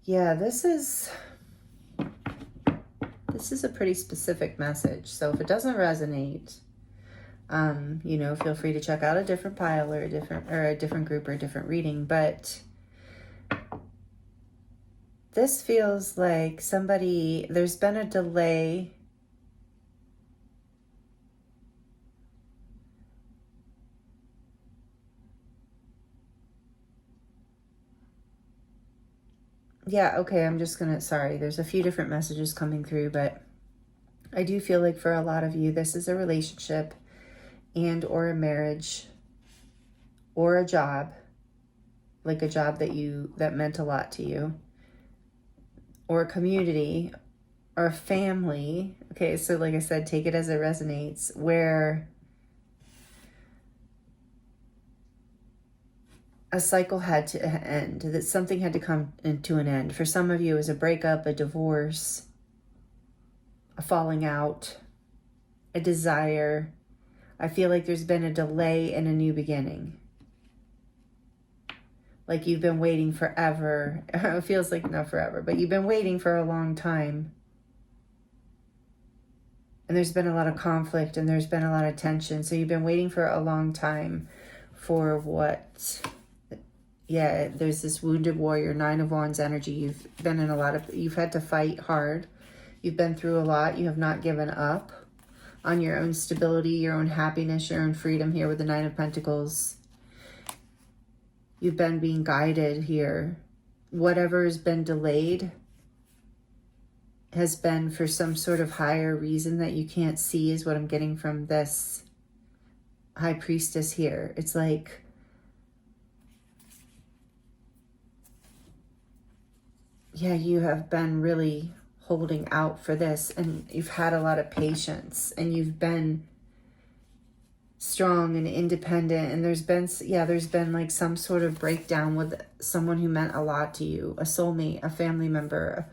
Yeah, this is a pretty specific message. So if it doesn't resonate, you know, feel free to check out a different pile or a different group or a different reading. But this feels like there's been a delay. Yeah, okay, sorry, there's a few different messages coming through, but I do feel like for a lot of you, this is a relationship and or a marriage or a job, like a job that meant a lot to you, or a community or a family. Okay, so like I said, take it as it resonates, where a cycle had to end, that something had to come to an end. For some of you, it was a breakup, a divorce, a falling out, a desire. I feel like there's been a delay and a new beginning. Like you've been waiting forever. It feels like not forever, but you've been waiting for a long time. And there's been a lot of conflict and there's been a lot of tension. So you've been waiting for a long time for what? Yeah, there's this wounded warrior, Nine of Wands energy. You've been in you've had to fight hard. You've been through a lot. You have not given up on your own stability, your own happiness, your own freedom here with the Nine of Pentacles. You've been being guided here. Whatever has been delayed has been for some sort of higher reason that you can't see, is what I'm getting from this High Priestess here. It's like, yeah, you have been really holding out for this, and you've had a lot of patience, and you've been strong and independent, and there's been like some sort of breakdown with someone who meant a lot to you, a soulmate, a family member.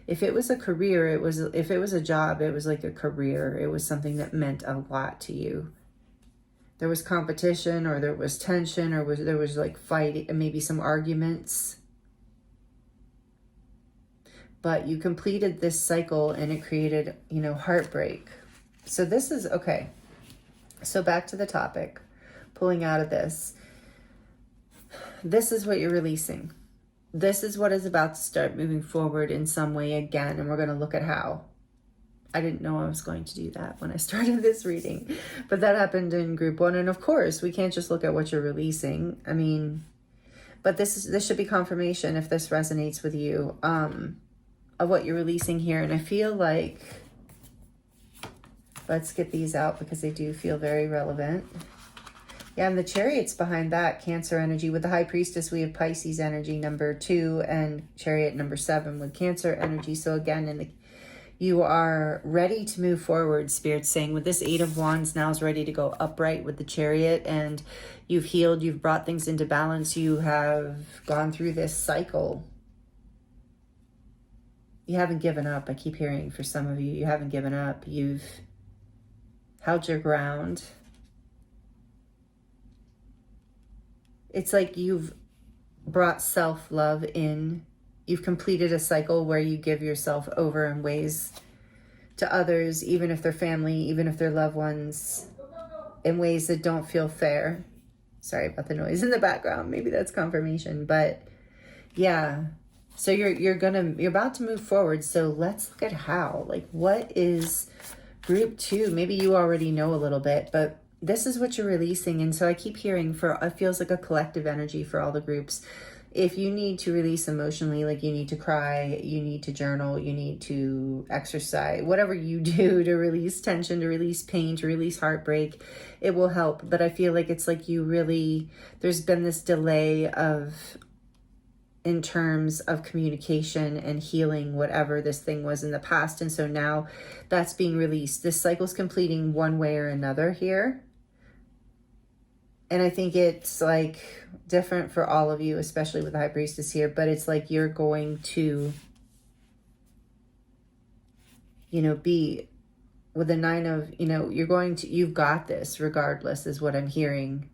If it was a career, if it was a job, it was like a career. It was something that meant a lot to you. There was competition, or there was tension, or there was like fighting, maybe some arguments. But you completed this cycle and it created, heartbreak. So this is, okay. So back to the topic, pulling out of this. This is what you're releasing. This is what is about to start moving forward in some way again. And we're going to look at how. I didn't know I was going to do that when I started this reading, but that happened in group 1. And of course, we can't just look at what you're releasing. I mean, but this should be confirmation if this resonates with you, of what you're releasing here. And I feel like, let's get these out because they do feel very relevant. Yeah, and the Chariot's behind that, Cancer energy. With the High Priestess, we have Pisces energy, number 2, and Chariot, number 7, with Cancer energy. So again, you are ready to move forward, Spirit's saying. With this 8 of Wands, now is ready to go upright with the Chariot, and you've healed, you've brought things into balance, you have gone through this cycle. You haven't given up. I keep hearing for some of you, you haven't given up. You've held your ground. It's like you've brought self-love in. You've completed a cycle where you give yourself over in ways to others, even if they're family, even if they're loved ones, in ways that don't feel fair. Sorry about the noise in the background. Maybe that's confirmation, but yeah. So you're about to move forward. So let's look at how. Like, what is group 2? Maybe you already know a little bit, but this is what you're releasing. And so I keep hearing, it feels like a collective energy for all the groups. If you need to release emotionally, like you need to cry, you need to journal, you need to exercise, whatever you do to release tension, to release pain, to release heartbreak, it will help. But I feel like it's like there's been this delay in terms of communication and healing whatever this thing was in the past. And so now that's being released. This cycle's completing one way or another here. And I think it's like different for all of you, especially with the High Priestess here, but it's like you're going to, be with the 9 of, you've got this regardless, is what I'm hearing.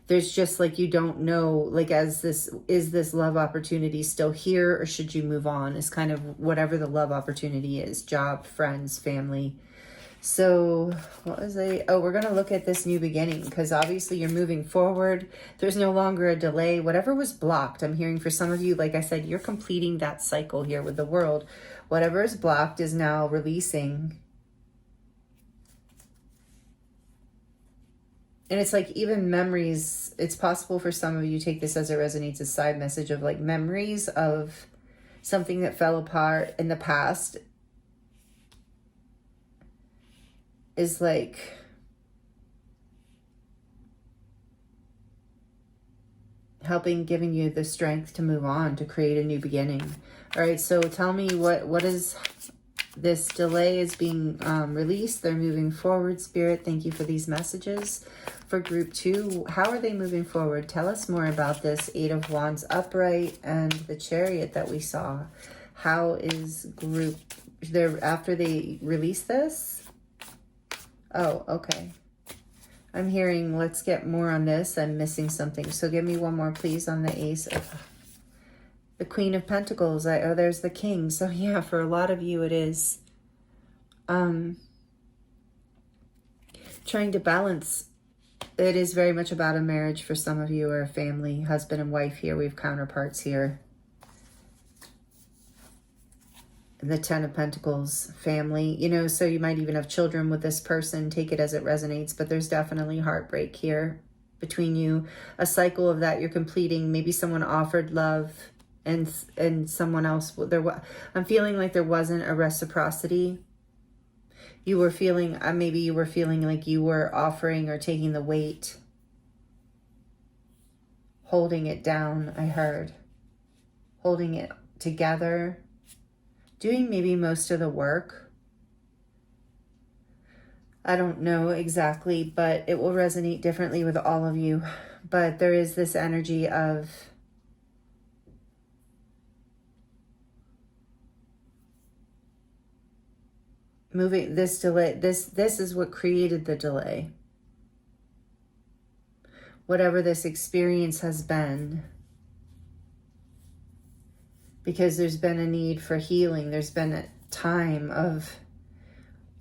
There's just like, you don't know, like, is this love opportunity still here, or should you move on? Is kind of whatever the love opportunity is, job, friends, family. So we're going to look at this new beginning, because obviously you're moving forward. There's no longer a delay. Whatever was blocked, I'm hearing for some of you, like I said, you're completing that cycle here with the World. Whatever is blocked is now releasing. And it's like even memories, it's possible for some of you, take this as it resonates, a side message of like memories of something that fell apart in the past is like giving you the strength to move on, to create a new beginning. All right, so tell me what is this delay is being released. They're moving forward, Spirit. Thank you for these messages. For group 2, how are they moving forward? Tell us more about this 8 of Wands upright and the Chariot that we saw. How is group there after they release this? Oh, okay. I'm hearing, let's get more on this. I'm missing something. So give me one more, please, on the Ace of the Queen of Pentacles. There's the King. So yeah, for a lot of you, it is trying to balance. It is very much about a marriage for some of you, or a family, husband and wife here. We have counterparts here. The 10 of Pentacles, family, so you might even have children with this person. Take it as it resonates, but there's definitely heartbreak here between you. A cycle of that you're completing. Maybe someone offered love and someone else, I'm feeling like there wasn't a reciprocity. You were feeling, maybe you were feeling like you were offering or taking the weight, holding it down, I heard. Holding it together. Doing maybe most of the work. I don't know exactly, but it will resonate differently with all of you. But there is this energy of moving this delay, this is what created the delay. Whatever this experience has been, because there's been a need for healing. There's been a time of,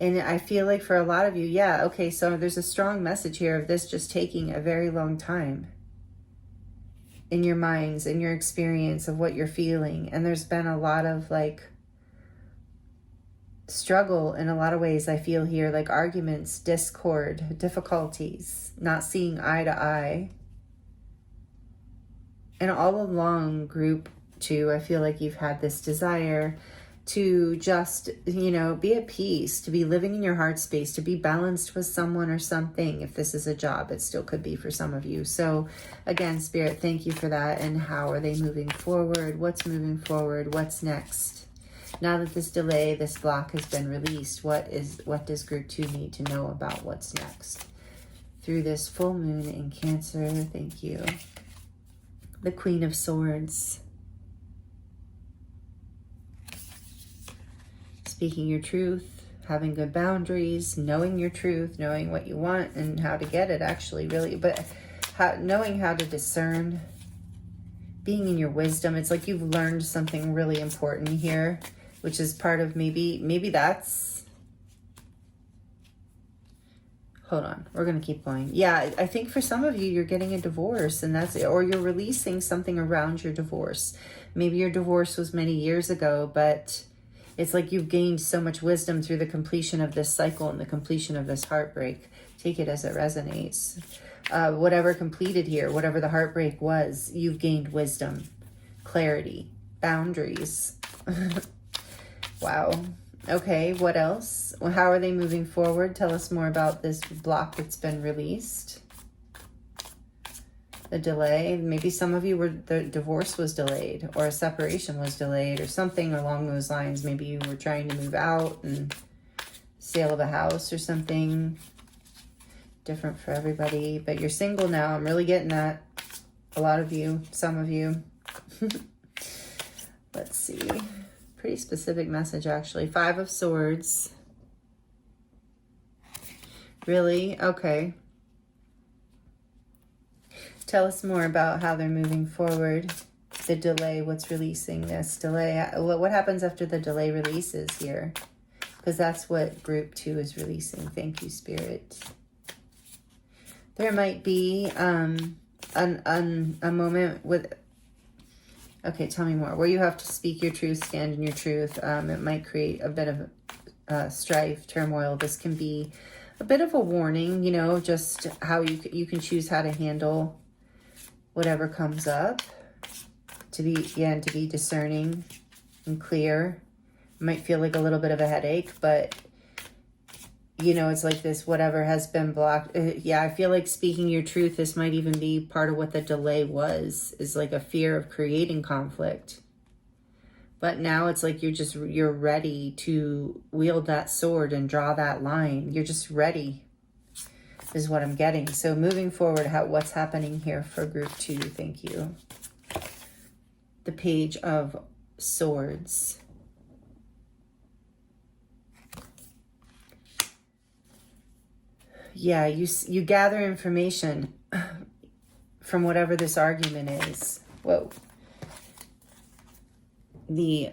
and I feel like for a lot of you, yeah, okay, so there's a strong message here of this just taking a very long time in your minds, in your experience of what you're feeling. And there's been a lot of like struggle in a lot of ways. I feel here, like arguments, discord, difficulties, not seeing eye to eye. And all along, group 2, I feel like you've had this desire to just, you know, be at peace, to be living in your heart space, to be balanced with someone or something. If this is a job, it still could be for some of you. So again, Spirit, thank you for that. And how are they moving forward? What's moving forward? What's next? Now that this delay, this block has been released, what does group 2 need to know about what's next? Through this full moon in Cancer, thank you. The Queen of Swords. Speaking your truth, having good boundaries, knowing your truth, knowing what you want and how to get it, actually, really. But knowing how to discern, being in your wisdom. It's like you've learned something really important here, which is part of maybe that's... Hold on, we're going to keep going. Yeah, I think for some of you, you're getting a divorce, and that's it. Or you're releasing something around your divorce. Maybe your divorce was many years ago, but it's like you've gained so much wisdom through the completion of this cycle and the completion of this heartbreak. Take it as it resonates. Whatever completed here, whatever the heartbreak was, you've gained wisdom, clarity, boundaries. Wow. Okay, what else? Well, how are they moving forward? Tell us more about this block that's been released. The delay. Maybe some of you the divorce was delayed, or a separation was delayed, or something along those lines. Maybe you were trying to move out and sale of a house or something. Different for everybody, but you're single now. I'm really getting that. A lot of you, some of you. Let's see. Pretty specific message, actually. 5 of Swords. Really? Okay. Tell us more about how they're moving forward. The delay, what's releasing this delay? What happens after the delay releases here? Because that's what group 2 is releasing. Thank you, Spirit. There might be a moment with... Okay, tell me more. Where you have to speak your truth, stand in your truth. It might create a bit of strife, turmoil. This can be a bit of a warning, you know, just how you can choose how to handle whatever comes up. To be discerning and clear. It might feel like a little bit of a headache, but you know, it's like this, whatever has been blocked. Yeah, I feel like speaking your truth, this might even be part of what the delay was, is like a fear of creating conflict. But now it's like you're ready to wield that sword and draw that line. You're just ready, is what I'm getting. So moving forward, what's happening here for group 2? Thank you. The Page of Swords. Yeah, you gather information from whatever this argument is. Whoa. The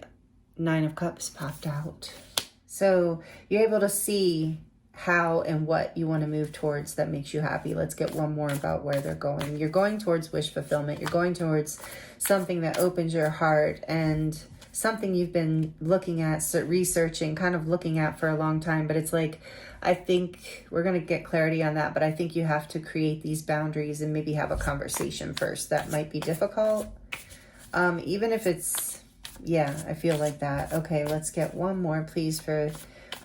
9 of Cups popped out. So you're able to see how and what you want to move towards that makes you happy. Let's get one more about where they're going. You're going towards wish fulfillment. You're going towards something that opens your heart and something you've been looking at, researching, kind of looking at for a long time. But it's like, I think we're going to get clarity on that, but I think you have to create these boundaries and maybe have a conversation first. That might be difficult. Even if it's, yeah, I feel like that. Okay, let's get one more, please, for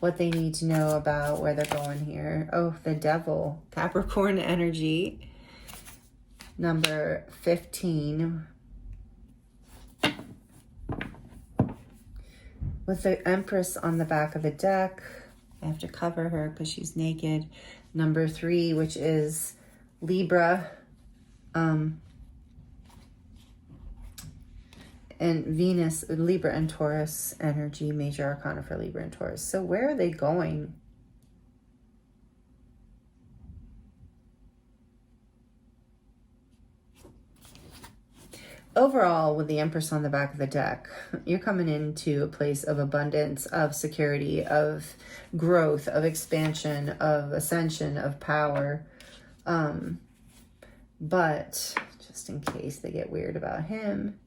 what they need to know about where they're going here. Oh, the Devil, Capricorn energy, number 15. With the Empress on the back of the deck. I have to cover her because she's naked. Number 3, which is Libra. And Venus, Libra and Taurus energy, major arcana for Libra and Taurus. So where are they going? Overall, with the Empress on the back of the deck, you're coming into a place of abundance, of security, of growth, of expansion, of ascension, of power. But just in case they get weird about him,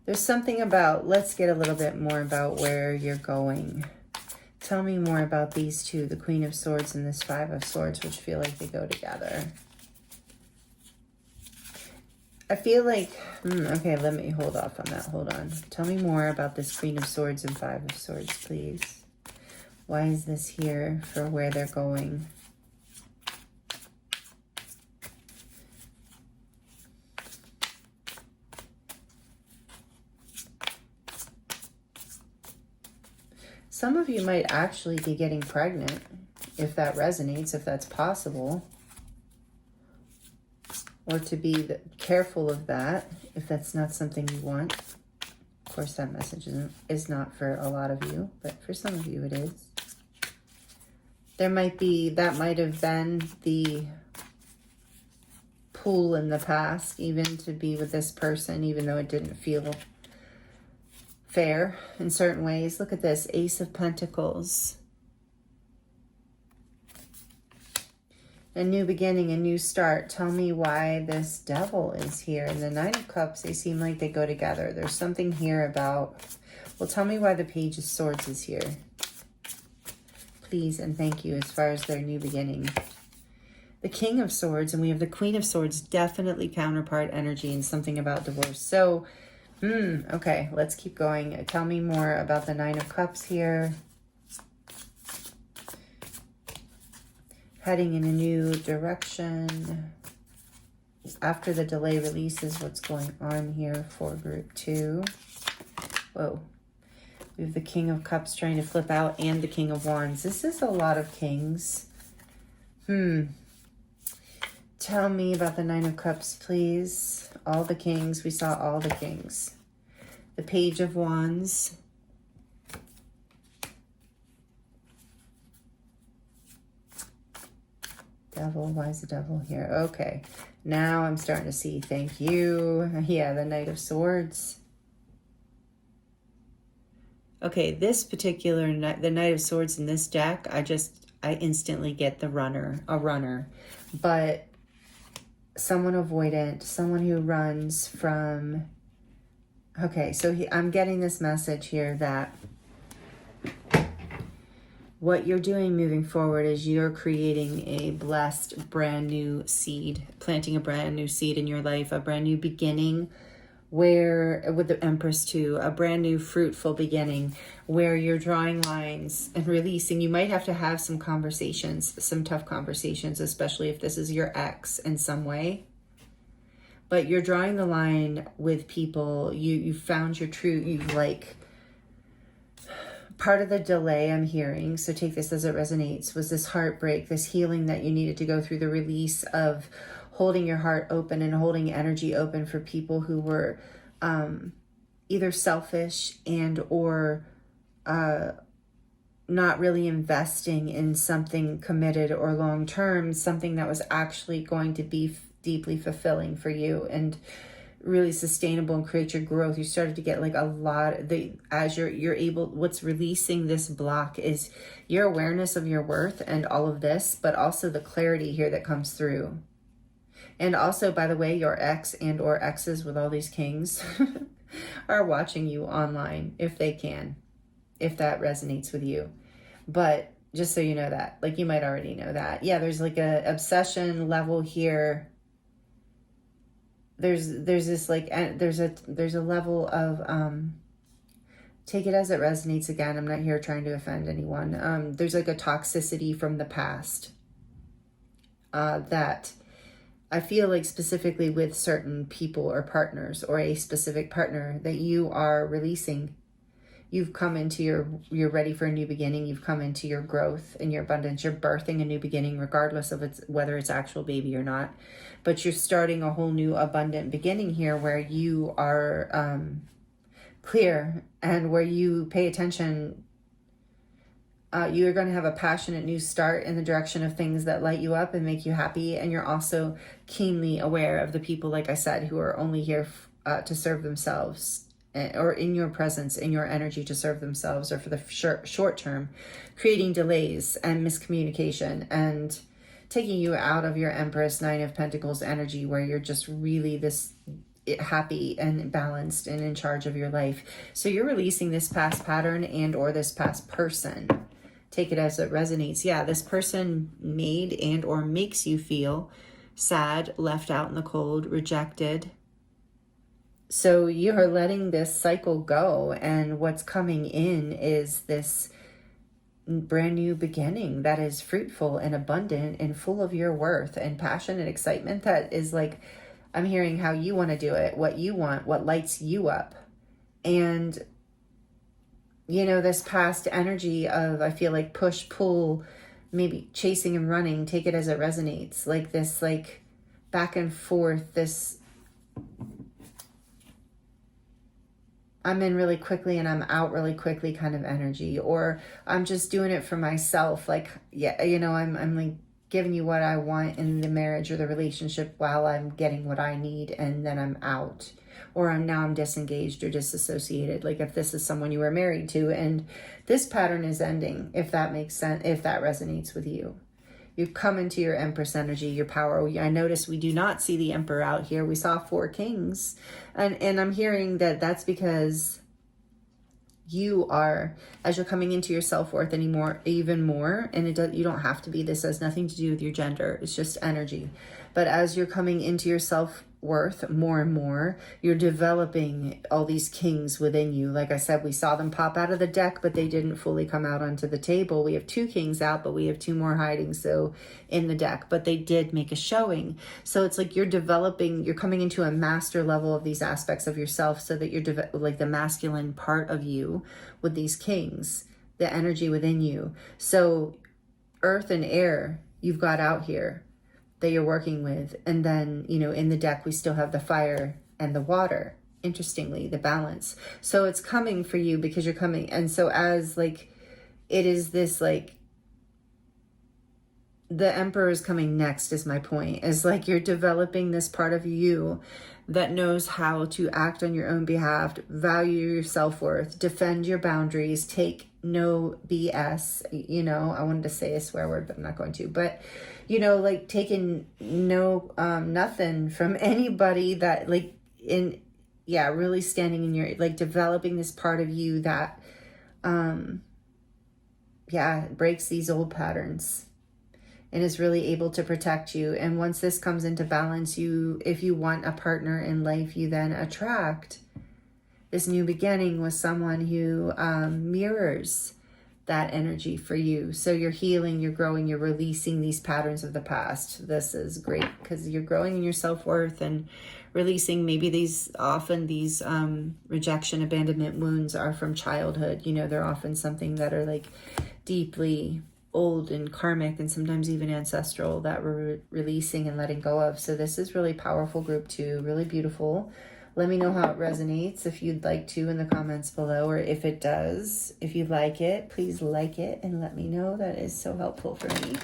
there's something about, let's get a little bit more about where you're going. Tell me more about these two, the Queen of Swords and this Five of Swords, which feel like they go together. I feel like, okay, let me hold off on that. Hold on. Tell me more about this Queen of Swords and Five of Swords, please. Why is this here for where they're going? Some of you might actually be getting pregnant, if that resonates, if that's possible. Or to be careful of that, if that's not something you want. Of course, that message is not for a lot of you, but for some of you it is. There might be, that might have been the pull in the past, even to be with this person, even though it didn't feel fair in certain ways. Look at this, Ace of Pentacles. A new beginning, a new start. Tell me why this Devil is here. And the Nine of Cups, they seem like they go together. There's something here about, well, tell me why the Page of Swords is here. Please and thank you as far as their new beginning. The King of Swords, and we have the Queen of Swords, definitely counterpart energy and something about divorce. So, okay, let's keep going. Tell me more about the Nine of Cups here. Heading in a new direction. After the delay releases, what's going on here for group 2? Whoa. We have the King of Cups trying to flip out and the King of Wands. This is a lot of kings. Tell me about the Nine of Cups, please. All the kings. We saw all the kings. The Page of Wands. Devil, why is the Devil here? Okay, now I'm starting to see, thank you. Yeah, the Knight of Swords. Okay, this particular, the Knight of Swords in this deck, I instantly get the runner, a runner. But someone avoidant, someone who runs from, okay, so I'm getting this message here that what you're doing moving forward is you're creating a blessed brand new seed, planting a brand new seed in your life, a brand new beginning where, with the Empress too, a brand new fruitful beginning where you're drawing lines and releasing. You might have to have some conversations, some tough conversations, especially if this is your ex in some way. But you're drawing the line with people. You found your true, you've like, part of the delay I'm hearing, so take this as it resonates, was this heartbreak, this healing that you needed to go through, the release of holding your heart open and holding energy open for people who were either selfish and or not really investing in something committed or long-term, something that was actually going to be deeply fulfilling for you and really sustainable and create your growth. You started to get like a lot, as you're able, what's releasing this block is your awareness of your worth and all of this, but also the clarity here that comes through. And also, by the way, your ex and or exes with all these kings are watching you online if they can, if that resonates with you. But just so you know that, like you might already know that. Yeah, there's like a obsession level here. There's this like, there's a level of, take it as it resonates. Again, I'm not here trying to offend anyone. There's like a toxicity from the past that I feel like specifically with certain people or partners or a specific partner that you are releasing. you've come into you're ready for a new beginning. You've come into your growth and your abundance. You're birthing a new beginning, regardless of whether it's actual baby or not. But you're starting a whole new abundant beginning here where you are clear and where you pay attention. You're going to have a passionate new start in the direction of things that light you up and make you happy. And you're also keenly aware of the people, like I said, who are only here to serve themselves, or in your presence, in your energy to serve themselves, or for the short term, creating delays and miscommunication and taking you out of your Empress, Nine of Pentacles energy, where you're just really this happy and balanced and in charge of your life. So you're releasing this past pattern and or this past person. Take it as it resonates. Yeah, this person made and or makes you feel sad, left out in the cold, rejected. So you are letting this cycle go, and what's coming in is this brand new beginning that is fruitful and abundant and full of your worth and passion and excitement. That is like, I'm hearing how you want to do it, what you want, what lights you up. And you know, this past energy of, I feel like push, pull, maybe chasing and running, take it as it resonates. Like this, like back and forth, this I'm in really quickly and I'm out really quickly kind of energy. Or I'm just doing it for myself. Like, yeah, you know, I'm like giving you what I want in the marriage or the relationship while I'm getting what I need, and then I'm out. Or I'm disengaged or disassociated. Like if this is someone you were married to and this pattern is ending, if that makes sense, if that resonates with you. You come into your Empress energy, your power. I notice we do not see the Emperor out here. We saw 4 kings. And I'm hearing that that's because you are, as you're coming into your self-worth even more, and you don't have to be, this has nothing to do with your gender. It's just energy. But as you're coming into your self-worth more and more, you're developing all these kings within you. Like I said, we saw them pop out of the deck, but they didn't fully come out onto the table. We have 2 kings out, but we have 2 more hiding so in the deck, but they did make a showing. So it's like you're developing, you're coming into a master level of these aspects of yourself, so that you're like the masculine part of you with these kings, the energy within you. So earth and air, you've got out here that you're working with. And then, you know, in the deck, we still have the fire and the water, interestingly, the balance. So it's coming for you because you're coming. And so as like, it is this like, the Emperor is coming next is my point, is like you're developing this part of you that knows how to act on your own behalf, value your self-worth, defend your boundaries, take no BS. You know, I wanted to say a swear word, but I'm not going to. But, you know, like taking no nothing from anybody, that like really standing in your, like developing this part of you that breaks these old patterns and is really able to protect you. And once this comes into balance, if you want a partner in life, you then attract this new beginning with someone who mirrors that energy for you. So you're healing, you're growing, you're releasing these patterns of the past. This is great because you're growing in your self-worth and releasing maybe these rejection, abandonment wounds are from childhood. You know, they're often something that are like deeply old and karmic and sometimes even ancestral that we're releasing and letting go of. So this is really powerful, group 2, really beautiful. Let me know how it resonates if you'd like to in the comments below, or if it does. If you like it, please like it and let me know. That is so helpful for me.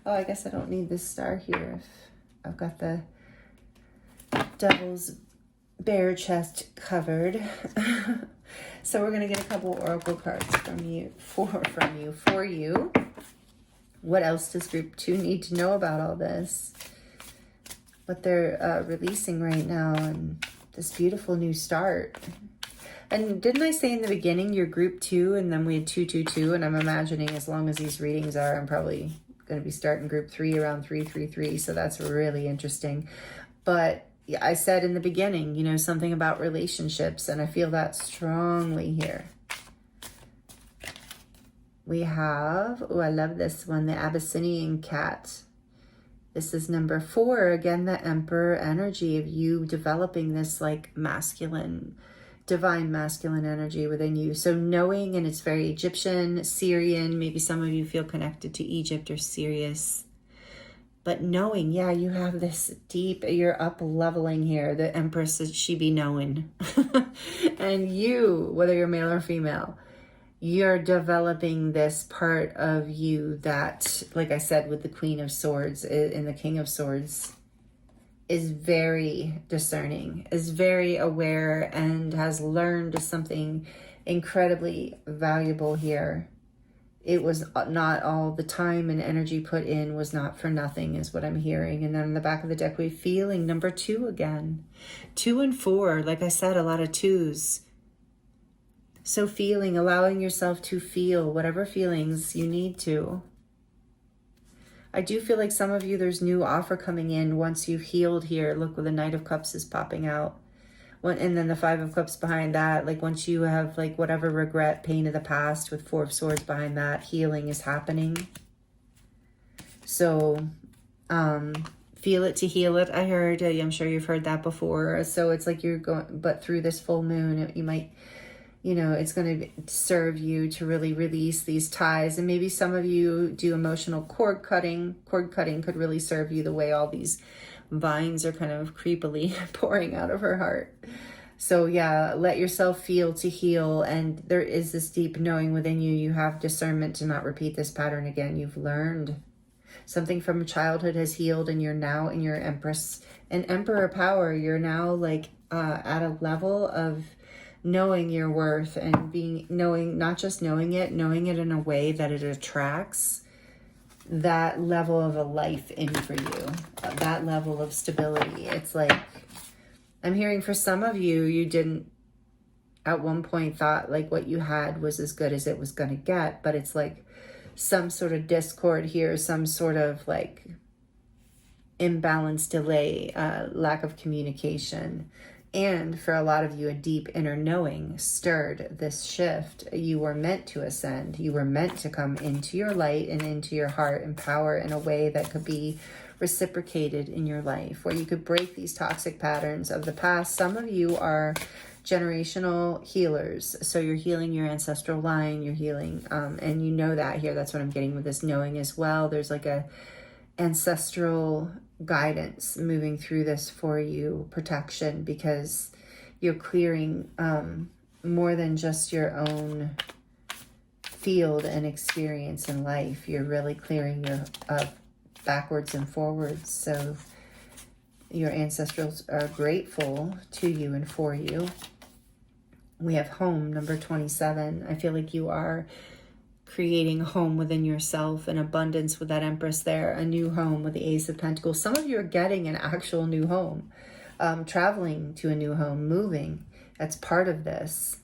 Oh, I guess I don't need this star here if I've got the Devil's bare chest covered. So we're going to get a couple oracle cards from you for you. What else does group 2 need to know about all this? What they're releasing right now and this beautiful new start. And didn't I say in the beginning you're group 2 and then we had 222, and I'm imagining as long as these readings are, I'm probably going to be starting group 3 around 333. So that's really interesting. But yeah, I said in the beginning, you know, something about relationships, and I feel that strongly here. We have, oh, I love this one, the Abyssinian cat. This is number 4. Again, the Emperor energy of you developing this like masculine divine masculine energy within you. So knowing, and it's very Egyptian, Syrian, maybe some of you feel connected to Egypt or Sirius. But knowing, yeah, you have this deep, you're up leveling here. The Empress, she be knowing. And you, whether you're male or female, you're developing this part of you that, like I said, with the Queen of Swords and the King of Swords, is very discerning, is very aware, and has learned something incredibly valuable here. It was not all the time and energy put in was not for nothing, is what I'm hearing. And then in the back of the deck, we have feeling number 2 again. 2 and 4, like I said, a lot of 2s. So feeling, allowing yourself to feel whatever feelings you need to. I do feel like some of you, there's new offer coming in once you've healed here. Look, where the Knight of Cups is popping out. And then the 5 of Cups behind that, like once you have like whatever regret, pain of the past with 4 of Swords behind that, healing is happening. So feel it to heal it. I heard, I'm sure you've heard that before. So it's like you're going, but through this full moon, you might, you know, it's going to serve you to really release these ties. And maybe some of you do emotional cord cutting. Cord cutting could really serve you the way all these vines are kind of creepily pouring out of her heart. So yeah, let yourself feel to heal. And there is this deep knowing within you. You have discernment to not repeat this pattern again. You've learned something from childhood has healed, and you're now in your Empress and Emperor power. You're now like at a level of knowing your worth and knowing, not just knowing it in a way that it attracts that level of a life in for you, that level of stability. It's like, I'm hearing for some of you, you didn't at one point thought like what you had was as good as it was going to get, but it's like some sort of discord here, some sort of like imbalance, delay, lack of communication. And for a lot of you, a deep inner knowing stirred this shift. You were meant to ascend. You were meant to come into your light and into your heart and power in a way that could be reciprocated in your life, where you could break these toxic patterns of the past. Some of you are generational healers. So you're healing your ancestral line, you're healing, and you know that here. That's what I'm getting with this knowing as well. There's like a ancestral guidance moving through this for you, protection, because you're clearing more than just your own field and experience in life. You're really clearing your backwards and forwards. So your ancestors are grateful to you and for you. We have home, number 27. I feel like you are creating a home within yourself, an abundance with that Empress there, a new home with the Ace of Pentacles. Some of you are getting an actual new home, traveling to a new home, moving. That's part of this.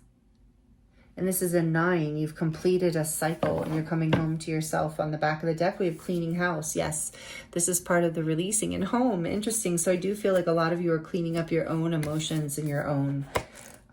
And this is a 9. You've completed a cycle and you're coming home to yourself. On the back of the deck, we have cleaning house. Yes, this is part of the releasing. And home, interesting. So I do feel like a lot of you are cleaning up your own emotions and your own,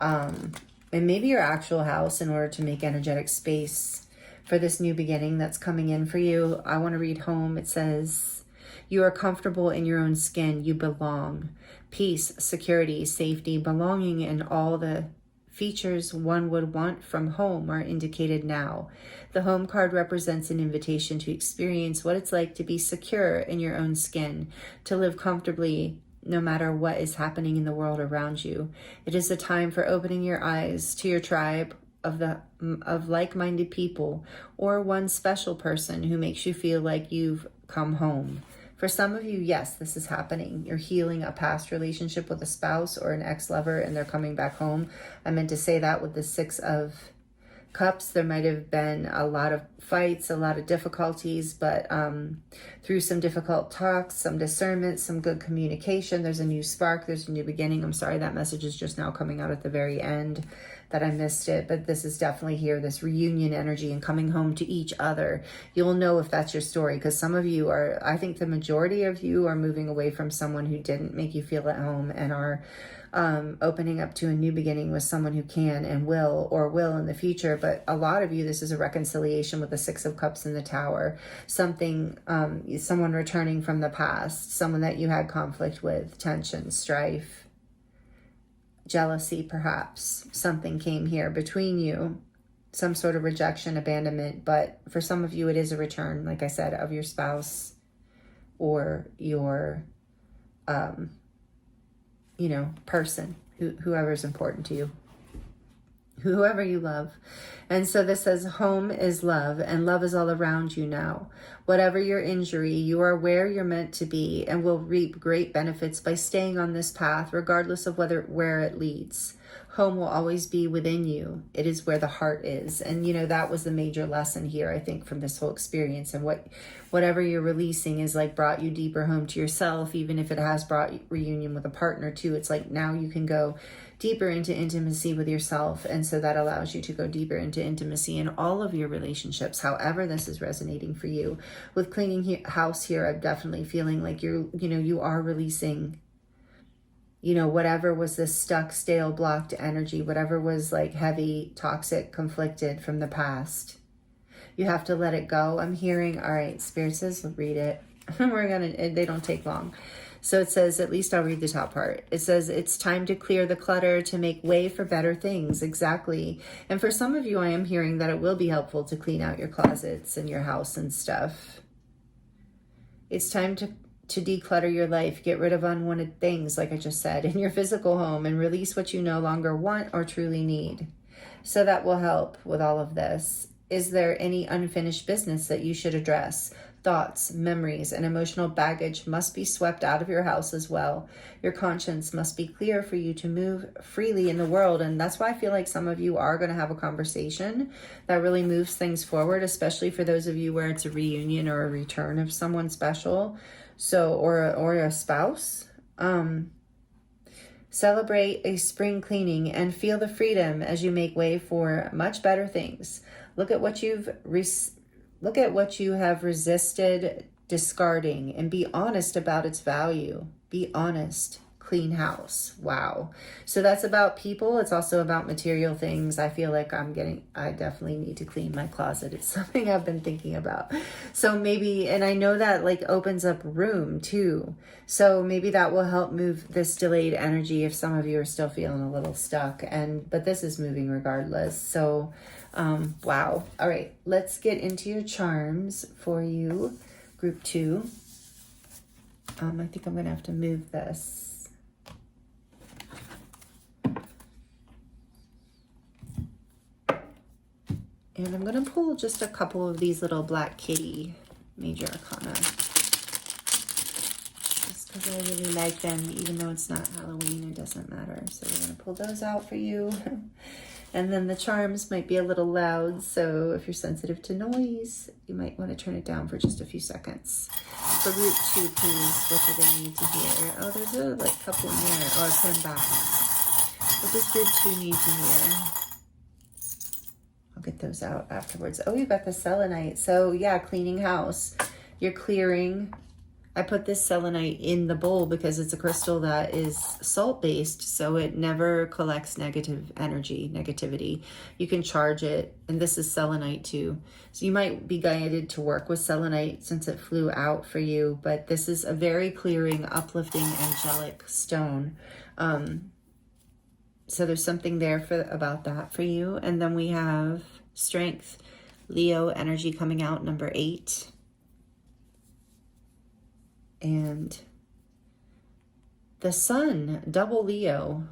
and maybe your actual house in order to make energetic space for this new beginning that's coming in for you. I want to read home. It says, you are comfortable in your own skin. You belong. Peace, security, safety, belonging, and all the features one would want from home are indicated now. The home card represents an invitation to experience what it's like to be secure in your own skin, to live comfortably no matter what is happening in the world around you. It is a time for opening your eyes to your tribe of like-minded people, or one special person who makes you feel like you've come home. For some of you, yes, this is happening. You're healing a past relationship with a spouse or an ex-lover, and they're coming back home. I meant to say that with the 6 of Cups. There might have been a lot of fights, a lot of difficulties, but through some difficult talks, some discernment, some good communication, there's a new spark, there's a new beginning. I'm sorry that message is just now coming out at the very end, that I missed it, but this is definitely here, this reunion energy and coming home to each other. You'll know if that's your story, because some of you are, I think the majority of you are moving away from someone who didn't make you feel at home and are opening up to a new beginning with someone who can and will in the future. But a lot of you, this is a reconciliation with the 6 of Cups in the Tower. Something, someone returning from the past, someone that you had conflict with, tension, strife. jealousy, perhaps. Something came here between you, some sort of rejection, abandonment. But for some of you, it is a return, like I said, of your spouse or your, person, whoever is important to you, whoever you love. And so this says home is love, and love is all around you now. Whatever your injury, you are where you're meant to be and will reap great benefits by staying on this path, regardless of where it leads. Home will always be within you. It is where the heart is. And, that was the major lesson here, I think, from this whole experience. And whatever you're releasing is like brought you deeper home to yourself, even if it has brought reunion with a partner too. It's like now you can go deeper into intimacy with yourself. And so that allows you to go deeper into intimacy in all of your relationships, however this is resonating for you. With cleaning house here, I'm definitely feeling like you are releasing, whatever was this stuck, stale, blocked energy, whatever was like heavy, toxic, conflicted from the past. You have to let it go. I'm hearing, all right, Spirit says, read it. They don't take long. So it says, at least I'll read the top part. It says, it's time to clear the clutter to make way for better things. Exactly. And for some of you, I am hearing that it will be helpful to clean out your closets and your house and stuff. It's time to declutter your life, get rid of unwanted things, like I just said, in your physical home, and release what you no longer want or truly need. So that will help with all of this. Is there any unfinished business that you should address? Thoughts, memories, and emotional baggage must be swept out of your house as well. Your conscience must be clear for you to move freely in the world. And that's why I feel like some of you are going to have a conversation that really moves things forward, especially for those of you where it's a reunion or a return of someone special. So, or a spouse. Celebrate a spring cleaning and feel the freedom as you make way for much better things. Look at what you have resisted discarding and be honest about its value. Be honest. Clean house. Wow. So that's about people. It's also about material things. I feel like I definitely need to clean my closet. It's something I've been thinking about. So maybe, and I know that like opens up room too. So maybe that will help move this delayed energy if some of you are still feeling a little stuck. But this is moving regardless. So, wow. All right, let's get into your charms for you. Group 2. I think I'm going to have to move this. And I'm going to pull just a couple of these little Black Kitty Major Arcana. Just because I really like them, even though it's not Halloween, it doesn't matter. So we're going to pull those out for you. And then the charms might be a little loud, so if you're sensitive to noise, you might want to turn it down for just a few seconds. For group 2, please, what do they need to hear? Oh, there's a couple in there. Oh, I put them back. What does group 2 need to hear? I'll get those out afterwards. Oh, you got the selenite. So yeah, cleaning house. You're clearing. I put this selenite in the bowl because it's a crystal that is salt-based, so it never collects negativity. You can charge it, and this is selenite too. So you might be guided to work with selenite since it flew out for you, but this is a very clearing, uplifting, angelic stone. So there's something there about that for you. And then we have strength, Leo energy coming out, number 8. And the sun, double Leo.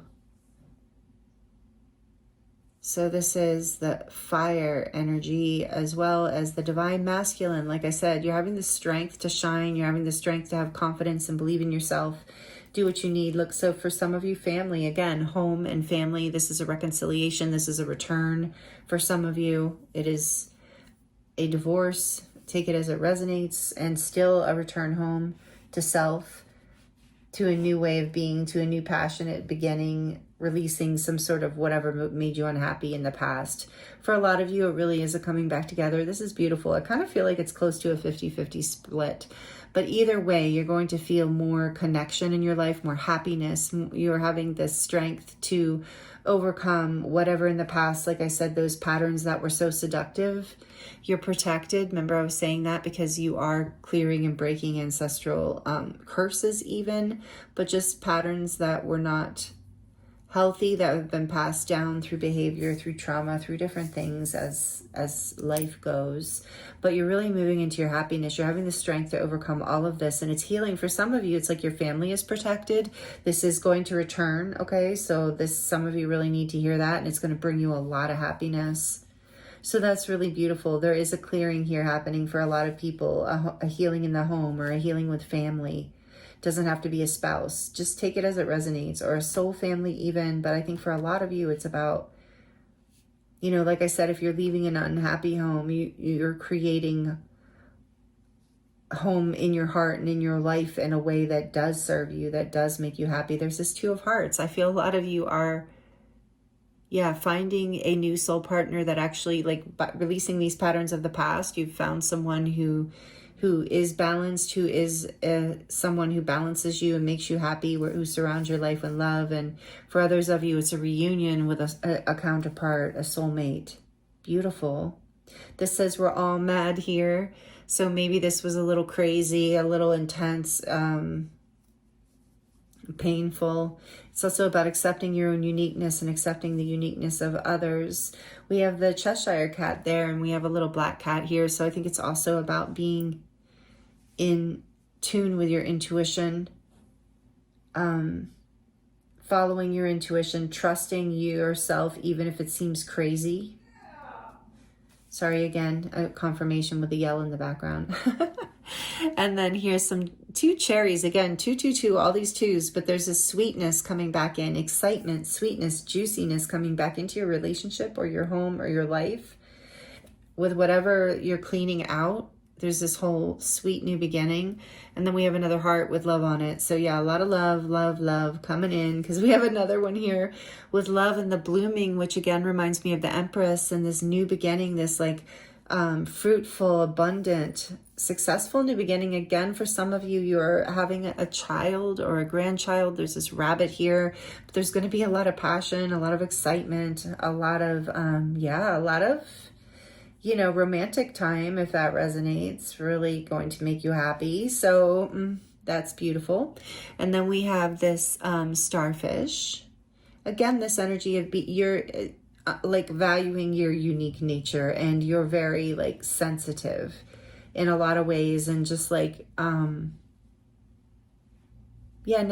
So this is the fire energy as well as the divine masculine. Like I said, you're having the strength to shine. You're having the strength to have confidence and believe in yourself. Do what you need. Look, so for some of you, family, again, home and family, this is a reconciliation. This is a return. For some of you, it is a divorce. Take it as it resonates, and still a return home to self, to a new way of being, to a new passionate beginning, releasing some sort of whatever made you unhappy in the past. For a lot of you, it really is a coming back together. This is beautiful. I kind of feel like it's close to a 50-50 split. But either way, you're going to feel more connection in your life, more happiness. You're having this strength to overcome whatever in the past, like I said, those patterns that were so seductive. You're protected. Remember, I was saying that because you are clearing and breaking ancestral curses even, but just patterns that were not healthy, that have been passed down through behavior, through trauma, through different things as life goes. But you're really moving into your happiness. You're having the strength to overcome all of this, and it's healing. For some of you, it's like your family is protected. This is going to return, okay? So some of you really need to hear that, and it's going to bring you a lot of happiness. So that's really beautiful. There is a clearing here happening for a lot of people, a healing in the home or a healing with family. Doesn't have to be a spouse. Just take it as it resonates, or a soul family even. But I think for a lot of you, it's about, you know, like I said, if you're leaving an unhappy home, you're creating home in your heart and in your life in a way that does serve you, that does make you happy. There's this Two of Hearts. I feel a lot of you are, finding a new soul partner that actually, like, by releasing these patterns of the past, you've found someone who is balanced, who is someone who balances you and makes you happy, who surrounds your life with love. And for others of you, it's a reunion with a counterpart, a soulmate. Beautiful. This says we're all mad here. So maybe this was a little crazy, a little intense, painful. It's also about accepting your own uniqueness and accepting the uniqueness of others. We have the Cheshire cat there, and we have a little black cat here. So I think it's also about being in tune with your intuition, following your intuition, trusting yourself, even if it seems crazy. Sorry, again, a confirmation with the yell in the background. And then here's two cherries. Again, 222, all these twos, but there's a sweetness coming back in, excitement, sweetness, juiciness coming back into your relationship or your home or your life. With whatever you're cleaning out, there's this whole sweet new beginning. And then we have another heart with love on it. So yeah, a lot of love coming in, because we have another one here with love and the blooming, which again reminds me of the Empress and this new beginning, this like fruitful, abundant, successful new beginning. Again, for some of you, you're having a child or a grandchild. There's this rabbit here. But there's going to be a lot of passion, a lot of excitement, a lot of, romantic time, if that resonates, really going to make you happy. So that's beautiful. And then we have this starfish. Again, this energy of you're like valuing your unique nature, and you're very like sensitive in a lot of ways, and just like now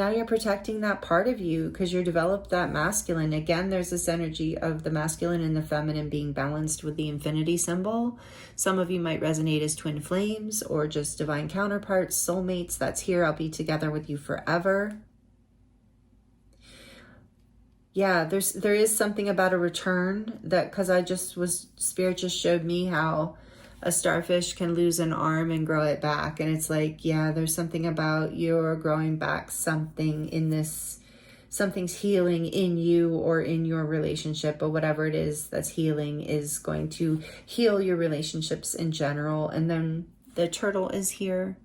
you're protecting that part of you because you developed that masculine. Again, there's this energy of the masculine and the feminine being balanced with the infinity symbol. Some of you might resonate as twin flames or just divine counterparts, soulmates. That's here. I'll be together with you forever. Yeah, there is something about a return, that because Spirit just showed me how a starfish can lose an arm and grow it back. And it's like, there's something about you're growing back something in this, something's healing in you or in your relationship, but whatever it is that's healing is going to heal your relationships in general. And then the turtle is here,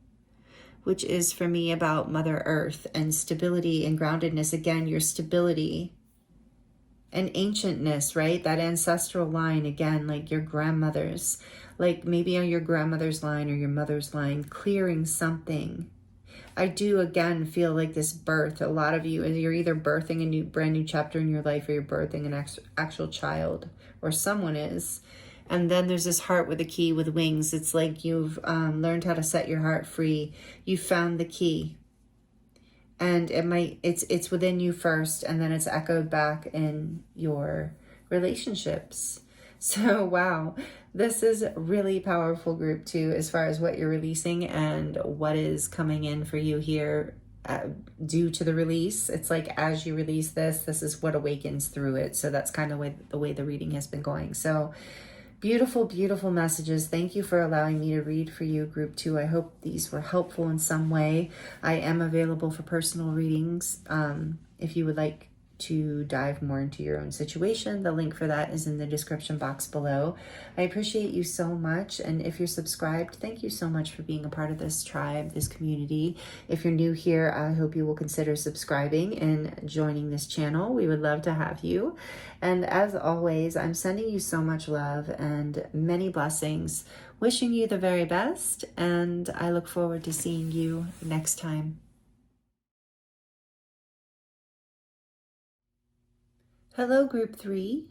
which is for me about Mother Earth and stability and groundedness. Again, your stability and ancientness, right? That ancestral line, again, like your grandmother's, like maybe on your grandmother's line or your mother's line, clearing something. I do, again, feel like this birth. A lot of you, you're either birthing a brand new chapter in your life, or you're birthing an actual child, or someone is. And then there's this heart with a key with wings. It's like you've learned how to set your heart free. You found the key. And it's within you first, and then it's echoed back in your relationships. So, wow, this is a really powerful group too, as far as what you're releasing and what is coming in for you here due to the release. It's like, as you release this is what awakens through it. So that's kind of the way the reading has been going. So beautiful, beautiful messages. Thank you for allowing me to read for you, Group 2. I hope these were helpful in some way. I am available for personal readings. If you would like to dive more into your own situation, the link for that is in the description box below. I appreciate you so much. And if you're subscribed, thank you so much for being a part of this tribe, this community. If you're new here, I hope you will consider subscribing and joining this channel. We would love to have you. And as always, I'm sending you so much love and many blessings, wishing you the very best. And I look forward to seeing you next time. Hello, Group 3.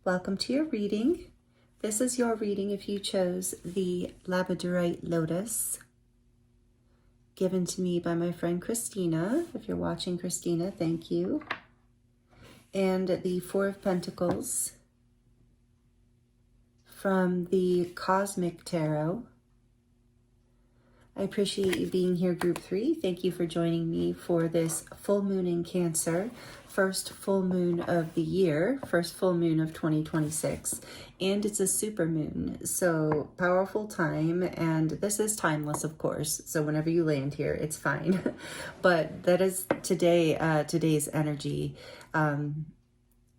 Welcome to your reading. This is your reading if you chose the Labradorite Lotus, given to me by my friend Christina. If you're watching, Christina, thank you. And the Four of Pentacles from the Cosmic Tarot. I appreciate you being here, Group 3. Thank you for joining me for this full moon in Cancer, first full moon of the year, first full moon of 2026, and it's a super moon, so powerful time, and this is timeless, of course, so whenever you land here, it's fine. But that is today's energy.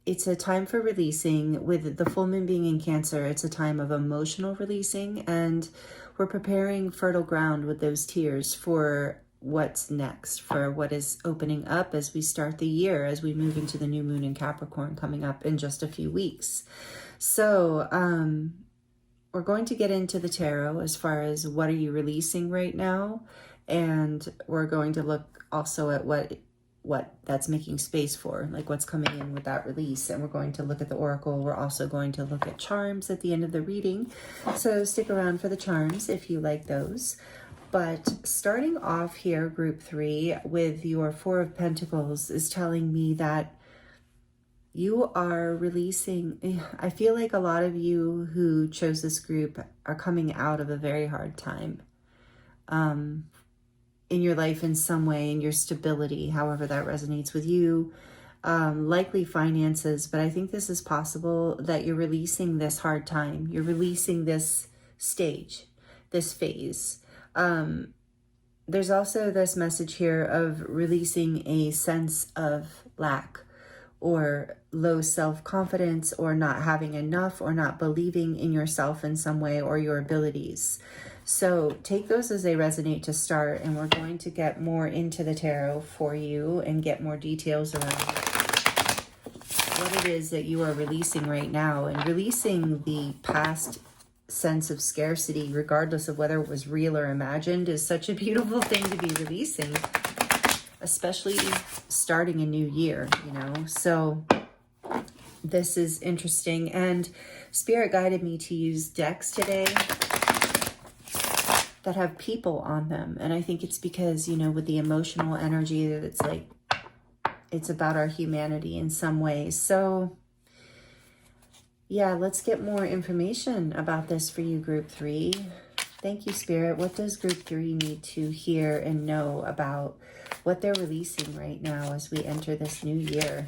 It's a time for releasing. With the full moon being in Cancer, it's a time of emotional releasing, and we're preparing fertile ground with those tears for what's next, for what is opening up as we start the year, as we move into the new moon in Capricorn coming up in just a few weeks. So we're going to get into the tarot as far as what are you releasing right now, and we're going to look also at what that's making space for, like what's coming in with that release. And we're going to look at the oracle. We're also going to look at charms at the end of the reading, so stick around for the charms if you like those. But starting off here, Group 3, with your Four of Pentacles is telling me that you are releasing. I feel like a lot of you who chose this group are coming out of a very hard time in your life in some way, in your stability, however that resonates with you, likely finances. But I think this is possible that you're releasing this hard time. You're releasing this stage, this phase. There's also this message here of releasing a sense of lack or low self-confidence, or not having enough, or not believing in yourself in some way or your abilities. So take those as they resonate to start, and we're going to get more into the tarot for you and get more details around what it is that you are releasing right now. And releasing the past sense of scarcity, regardless of whether it was real or imagined, is such a beautiful thing to be releasing, especially starting a new year, you know. So this is interesting, and Spirit guided me to use decks today that have people on them. And I think it's because, you know, with the emotional energy, that it's like, it's about our humanity in some ways. So yeah, let's get more information about this for you, Group 3. Thank you, Spirit. What does Group 3 need to hear and know about what they're releasing right now as we enter this new year?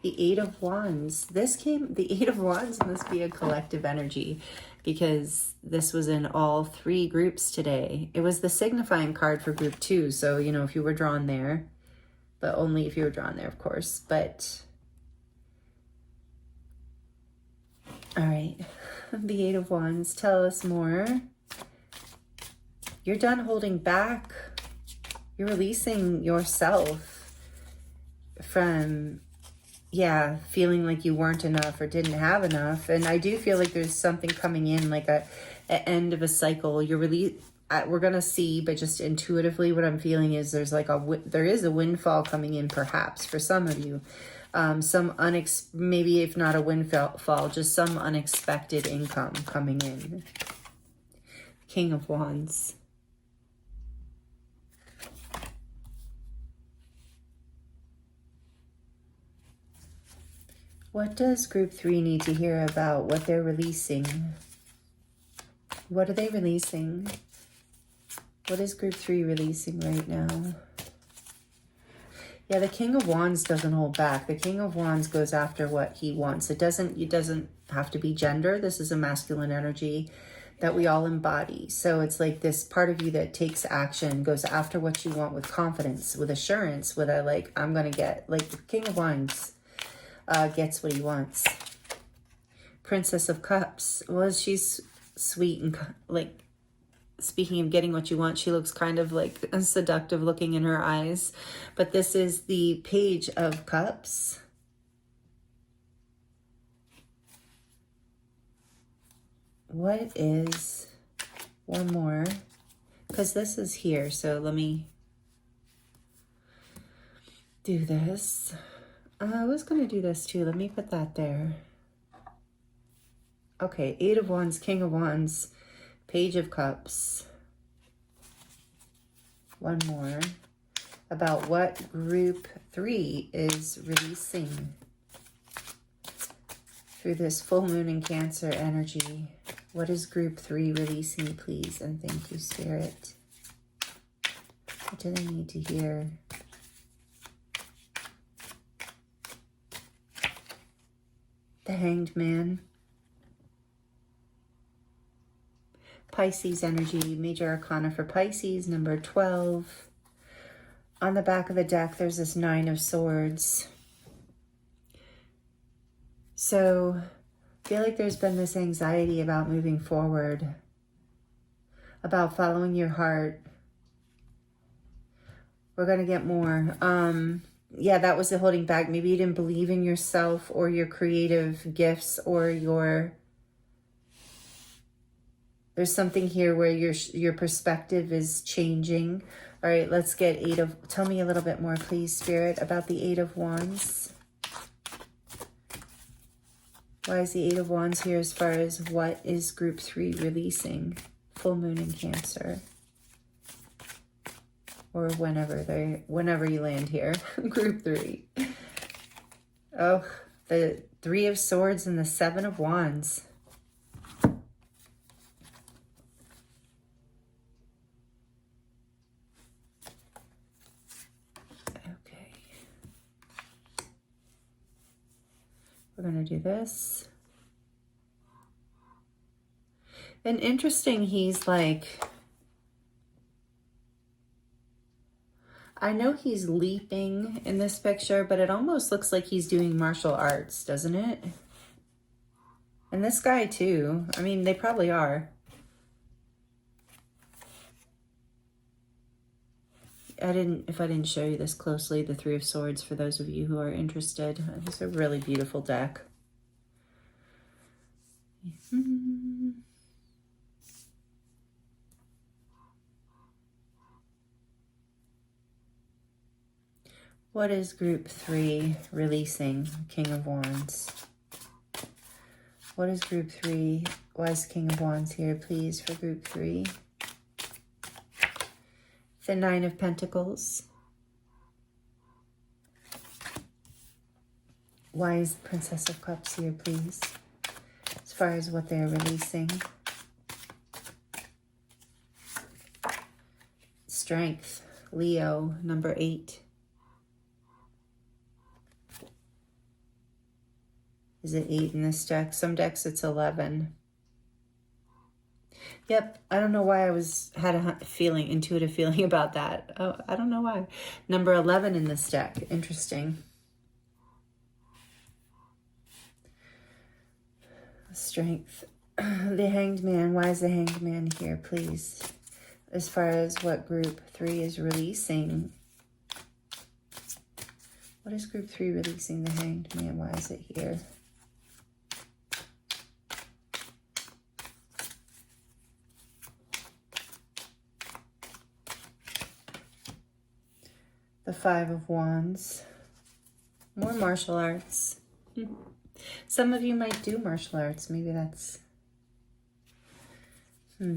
The Eight of Wands. The Eight of Wands must be a collective energy, because this was in all three groups today. It was the signifying card for Group 2. So, you know, if you were drawn there, but only if you were drawn there, of course. But all right, the Eight of Wands, tell us more. You're done holding back. You're releasing yourself from, yeah, feeling like you weren't enough or didn't have enough. And I do feel like there's something coming in, like an end of a cycle. You're really, we're going to see, but just intuitively what I'm feeling is there is a windfall coming in, perhaps, for some of you. Maybe if not a windfall, just some unexpected income coming in. King of Wands. What does Group 3 need to hear about what they're releasing? What are they releasing? What is Group 3 releasing right now? Yeah, the King of Wands doesn't hold back. The King of Wands goes after what he wants. It doesn't have to be gender. This is a masculine energy that we all embody. So it's like this part of you that takes action, goes after what you want with confidence, with assurance, with a, like, I'm going to get, like the King of Wands gets what he wants. Princess of Cups. Well, she's sweet and, like, speaking of getting what you want, she looks kind of like seductive looking in her eyes. But this is the Page of Cups. What is one more? Because this is here, so let me do this. I was going to do this too. Let me put that there. Okay, Eight of Wands, King of Wands, Page of Cups. One more. About what group 3 is releasing through this full moon in Cancer energy. What is group 3 releasing, please? And thank you, Spirit. What do they need to hear? The Hanged Man. Pisces energy, major arcana for Pisces, number 12. On the back of the deck, there's this Nine of Swords. So I feel like there's been this anxiety about moving forward, about following your heart. We're going to get more. Yeah, that was the holding back. Maybe you didn't believe in yourself or your creative gifts or your... There's something here where your perspective is changing. All right, let's get tell me a little bit more, please, Spirit, about the Eight of Wands. Why is the Eight of Wands here as far as what is group 3 releasing? Full moon in Cancer. Or whenever you land here, group 3. Oh, the Three of Swords and the Seven of Wands. We're going to do this. And interesting, he's like, I know he's leaping in this picture, but it almost looks like he's doing martial arts, doesn't it? And this guy too. I mean, they probably are. If I didn't show you this closely, the Three of Swords, for those of you who are interested. It's a really beautiful deck. What is group 3 releasing? King of Wands. What is group 3? Why is King of Wands here, please, for group 3? The Nine of Pentacles. Why is the Princess of Cups here, please? As far as what they're releasing. Strength. Leo, number 8. Is it 8 in this deck? Some decks it's 11. Yep, I don't know why I had a intuitive feeling about that. Oh, I don't know why. Number 11 in this deck. Interesting. Strength. The Hanged Man. Why is the Hanged Man here, please? As far as what group 3 is releasing. What is group 3 releasing? The Hanged Man. Why is it here? The Five of Wands. More martial arts. Some of you might do martial arts. Maybe that's... Tell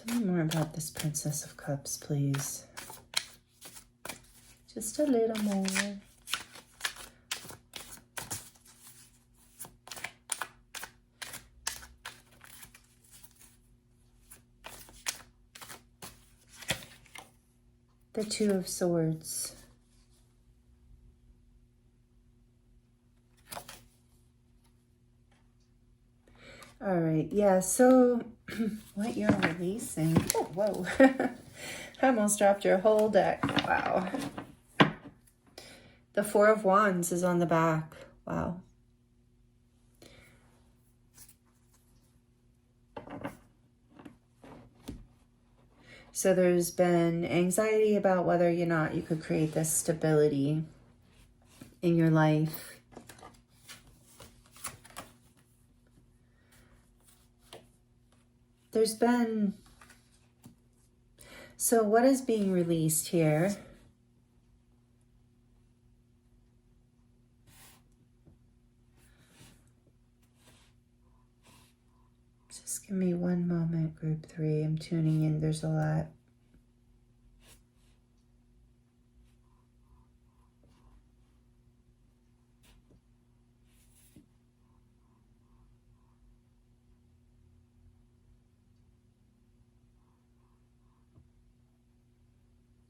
me more about this Princess of Cups, please. Just a little more. The Two of Swords. All right, yeah, so what you're releasing. Oh, whoa. I almost dropped your whole deck. Wow. The Four of Wands is on the back. Wow. So there's been anxiety about whether or not you could create this stability in your life. There's been... So what is being released here? One moment, group 3. I'm tuning in. There's a lot.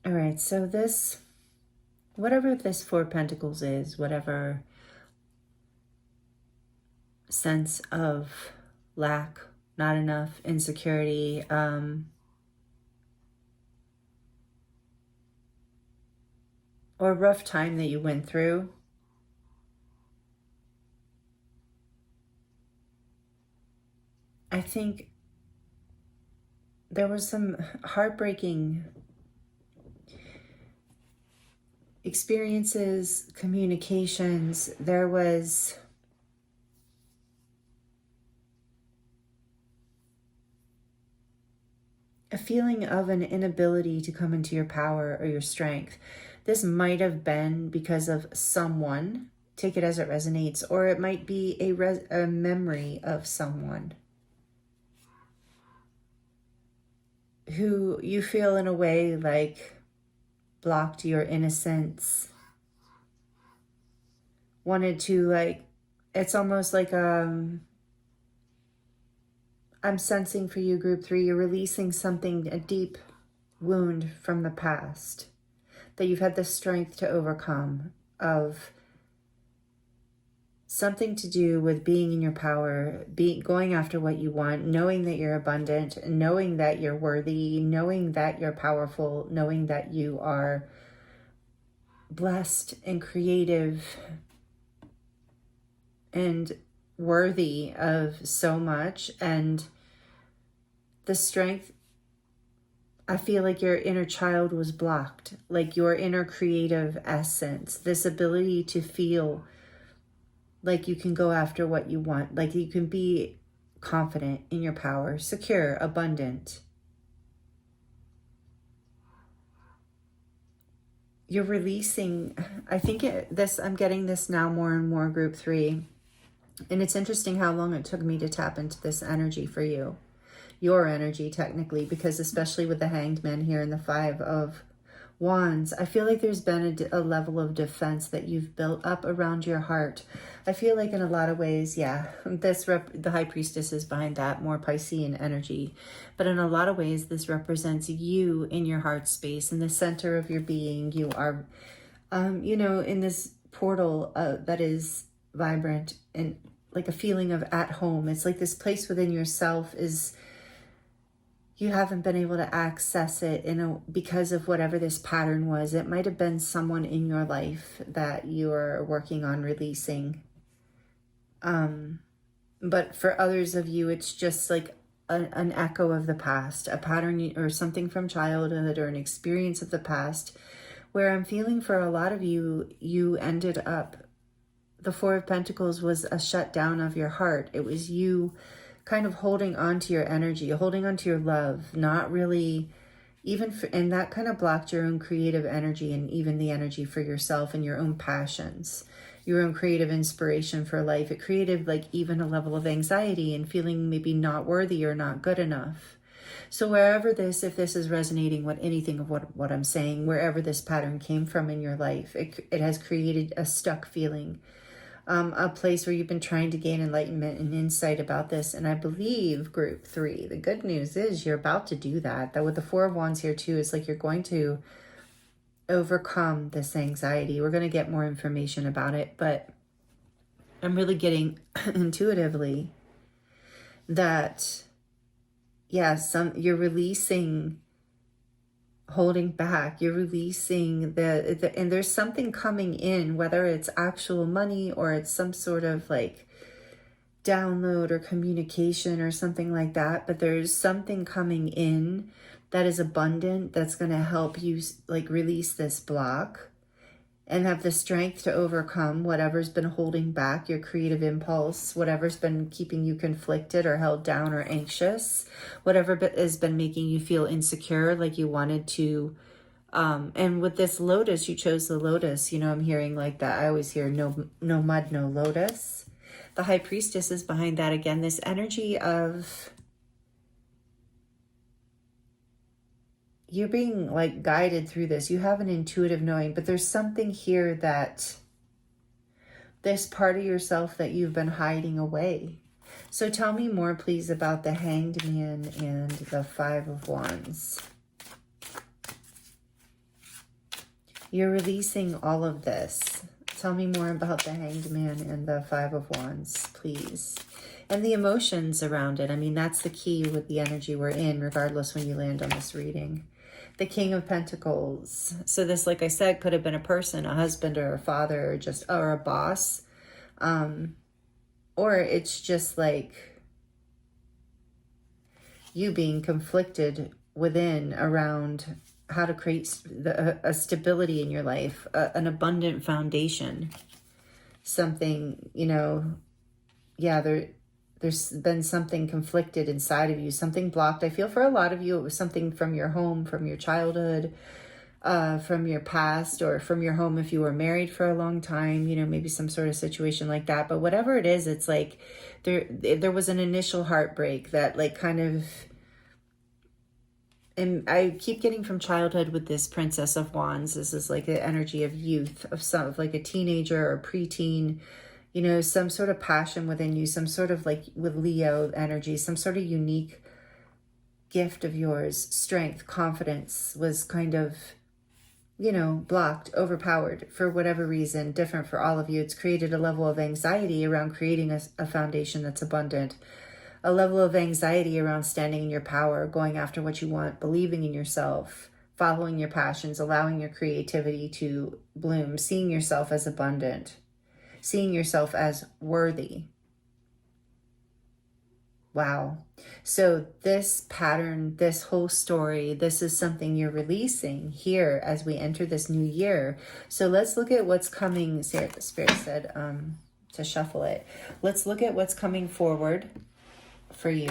All right, so this, whatever this Four of Pentacles is, whatever sense of lack, not enough, insecurity, or rough time that you went through, I think there was some heartbreaking experiences, communications. There was a feeling of an inability to come into your power or your strength. This might have been because of someone, take it as it resonates, or it might be a memory of someone who you feel in a way like blocked your innocence, wanted to, like, it's almost like I'm sensing for you, group 3, you're releasing something, a deep wound from the past that you've had the strength to overcome, of something to do with being in your power, going after what you want, knowing that you're abundant, knowing that you're worthy, knowing that you're powerful, knowing that you are blessed and creative and worthy of so much. And the strength, I feel like your inner child was blocked, like your inner creative essence, this ability to feel like you can go after what you want, like you can be confident in your power, secure, abundant. You're releasing, I think I'm getting this now more and more, group 3. And it's interesting how long it took me to tap into this energy for you. Your energy, technically, because especially with the Hanged Man here and the 5 of Wands, I feel like there's been a level of defense that you've built up around your heart. I feel like in a lot of ways, yeah, the High Priestess is behind that, more Piscean energy. But in a lot of ways, this represents you in your heart space, in the center of your being. You are, you know, in this portal that is vibrant and like a feeling of at home. It's like this place within yourself is, you haven't been able to access it because of whatever this pattern was. It might have been someone in your life that you're working on releasing. But for others of you, it's just like an echo of the past, a pattern or something from childhood or an experience of the past, where I'm feeling for a lot of you, you ended up, the 4 of Pentacles was a shutdown of your heart. It was you kind of holding on to your energy, holding on to your love, not really and that kind of blocked your own creative energy and even the energy for yourself and your own passions, your own creative inspiration for life. It created like even a level of anxiety and feeling maybe not worthy or not good enough. So wherever this, if this is resonating with anything of what I'm saying, wherever this pattern came from in your life, it has created a stuck feeling. A place where you've been trying to gain enlightenment and insight about this. And I believe, group 3, the good news is you're about to do that. That with the 4 of Wands here too, it's like you're going to overcome this anxiety. We're going to get more information about it, but I'm really getting intuitively that, yeah, you're releasing holding back, you're releasing and there's something coming in, whether it's actual money or it's some sort of like download or communication or something like that, but there's something coming in that is abundant, that's going to help you like release this block and have the strength to overcome whatever's been holding back your creative impulse, whatever's been keeping you conflicted or held down or anxious, whatever has been making you feel insecure, like you wanted to. And with this Lotus, you chose the Lotus. You know, I'm hearing like that. I always hear no mud, no Lotus. The High Priestess is behind that again. This energy of you're being like guided through this. You have an intuitive knowing, but there's something here that this part of yourself that you've been hiding away. So tell me more, please, about the Hanged Man and the Five of Wands. You're releasing all of this. Tell me more about the Hanged Man and the Five of Wands, please. And the emotions around it. I mean, that's the key with the energy we're in, regardless when you land on this reading. The King of Pentacles. So this, like I said, could have been a person, a husband or a father, or a boss. Or it's just like you being conflicted within around how to create a stability in your life, an abundant foundation. Something, you know, yeah, there's been something conflicted inside of you, something blocked. I feel for a lot of you, it was something from your home, from your childhood, from your past, or from your home if you were married for a long time, you know, maybe some sort of situation like that. But whatever it is, it's like there was an initial heartbreak that like kind of, and I keep getting from childhood with this Princess of Wands. This is like the energy of youth, of like a teenager or preteen, you know, some sort of passion within you, some sort of like with Leo energy, some sort of unique gift of yours, strength, confidence was kind of, you know, blocked, overpowered for whatever reason, different for all of you. It's created a level of anxiety around creating a foundation that's abundant, a level of anxiety around standing in your power, going after what you want, believing in yourself, following your passions, allowing your creativity to bloom, seeing yourself as abundant, seeing yourself as worthy. Wow. So this pattern, this whole story, this is something you're releasing here as we enter this new year. So let's look at what's coming. Spirit said to shuffle it. Let's look at what's coming forward for you.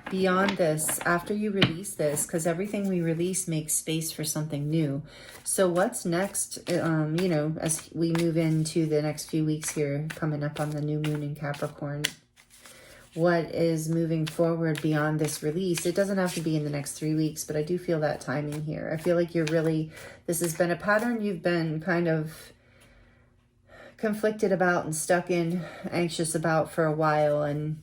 Beyond this, after you release this, because everything we release makes space for something new. So what's next, you know, as we move into the next few weeks here, coming up on the new moon in Capricorn, what is moving forward beyond this release? It doesn't have to be in the next 3 weeks, but I do feel that timing here. I feel like you're really, this has been a pattern you've been kind of conflicted about and stuck in, anxious about for a while, and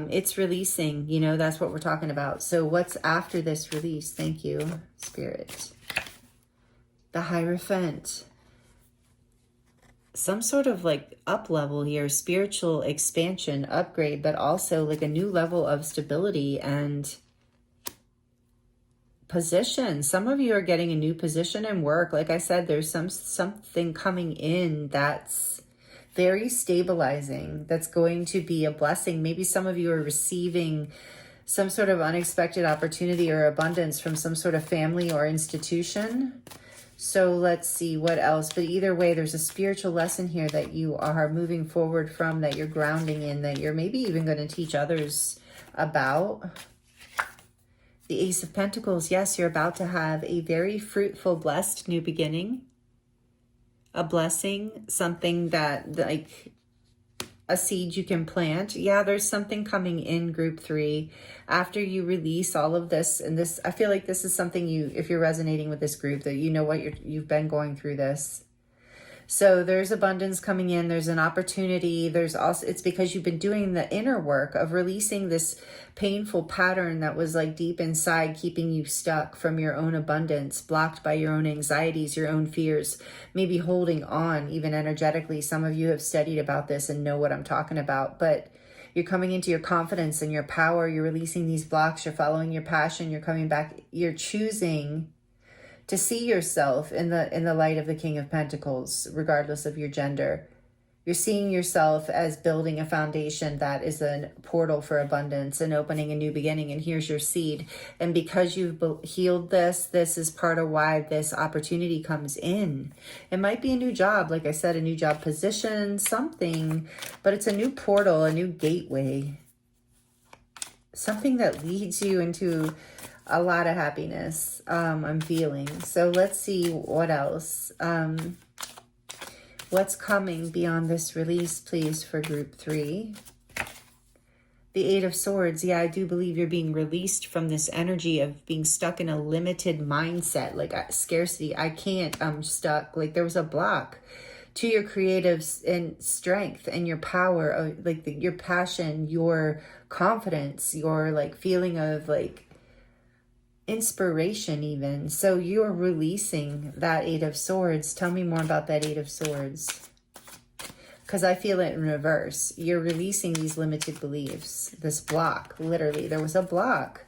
it's releasing, you know, that's what we're talking about. So what's after this release? Thank you, Spirit. The Hierophant. Some sort of like up level here, spiritual expansion, upgrade, but also like a new level of stability and position. Some of you are getting a new position in work. Like I said, there's something coming in that's very stabilizing, that's going to be a blessing. Maybe some of you are receiving some sort of unexpected opportunity or abundance from some sort of family or institution. So let's see what else. But either way, there's a spiritual lesson here that you are moving forward from, that you're grounding in, that you're maybe even going to teach others about. The Ace of Pentacles. Yes, you're about to have a very fruitful, blessed new beginning. A blessing, something that like a seed you can plant. Yeah, there's something coming in group 3 after you release all of this. And this, I feel like this is something you, if you're resonating with this group, that you know what you've been going through this. So there's abundance coming in. There's an opportunity. There's also, it's because you've been doing the inner work of releasing this painful pattern that was like deep inside, keeping you stuck from your own abundance, blocked by your own anxieties, your own fears, maybe holding on even energetically. Some of you have studied about this and know what I'm talking about, but you're coming into your confidence and your power. You're releasing these blocks. You're following your passion. You're coming back. You're choosing to see yourself in the light of the King of Pentacles, regardless of your gender. You're seeing yourself as building a foundation that is a portal for abundance and opening a new beginning. And here's your seed. And because you've healed this, this is part of why this opportunity comes in. It might be a new job, like I said, a new job position, something, but it's a new portal, a new gateway, something that leads you into a lot of happiness, I'm feeling. So let's see what else. What's coming beyond this release, please, for group 3? The Eight of Swords, yeah, I do believe you're being released from this energy of being stuck in a limited mindset, like scarcity. I can't, I'm stuck. Like there was a block to your creative and strength and your power, like your passion, your confidence, your like feeling of like inspiration even. So you're releasing that Eight of Swords. Tell me more about that Eight of Swords. Because I feel it in reverse. You're releasing these limited beliefs, this block, literally. There was a block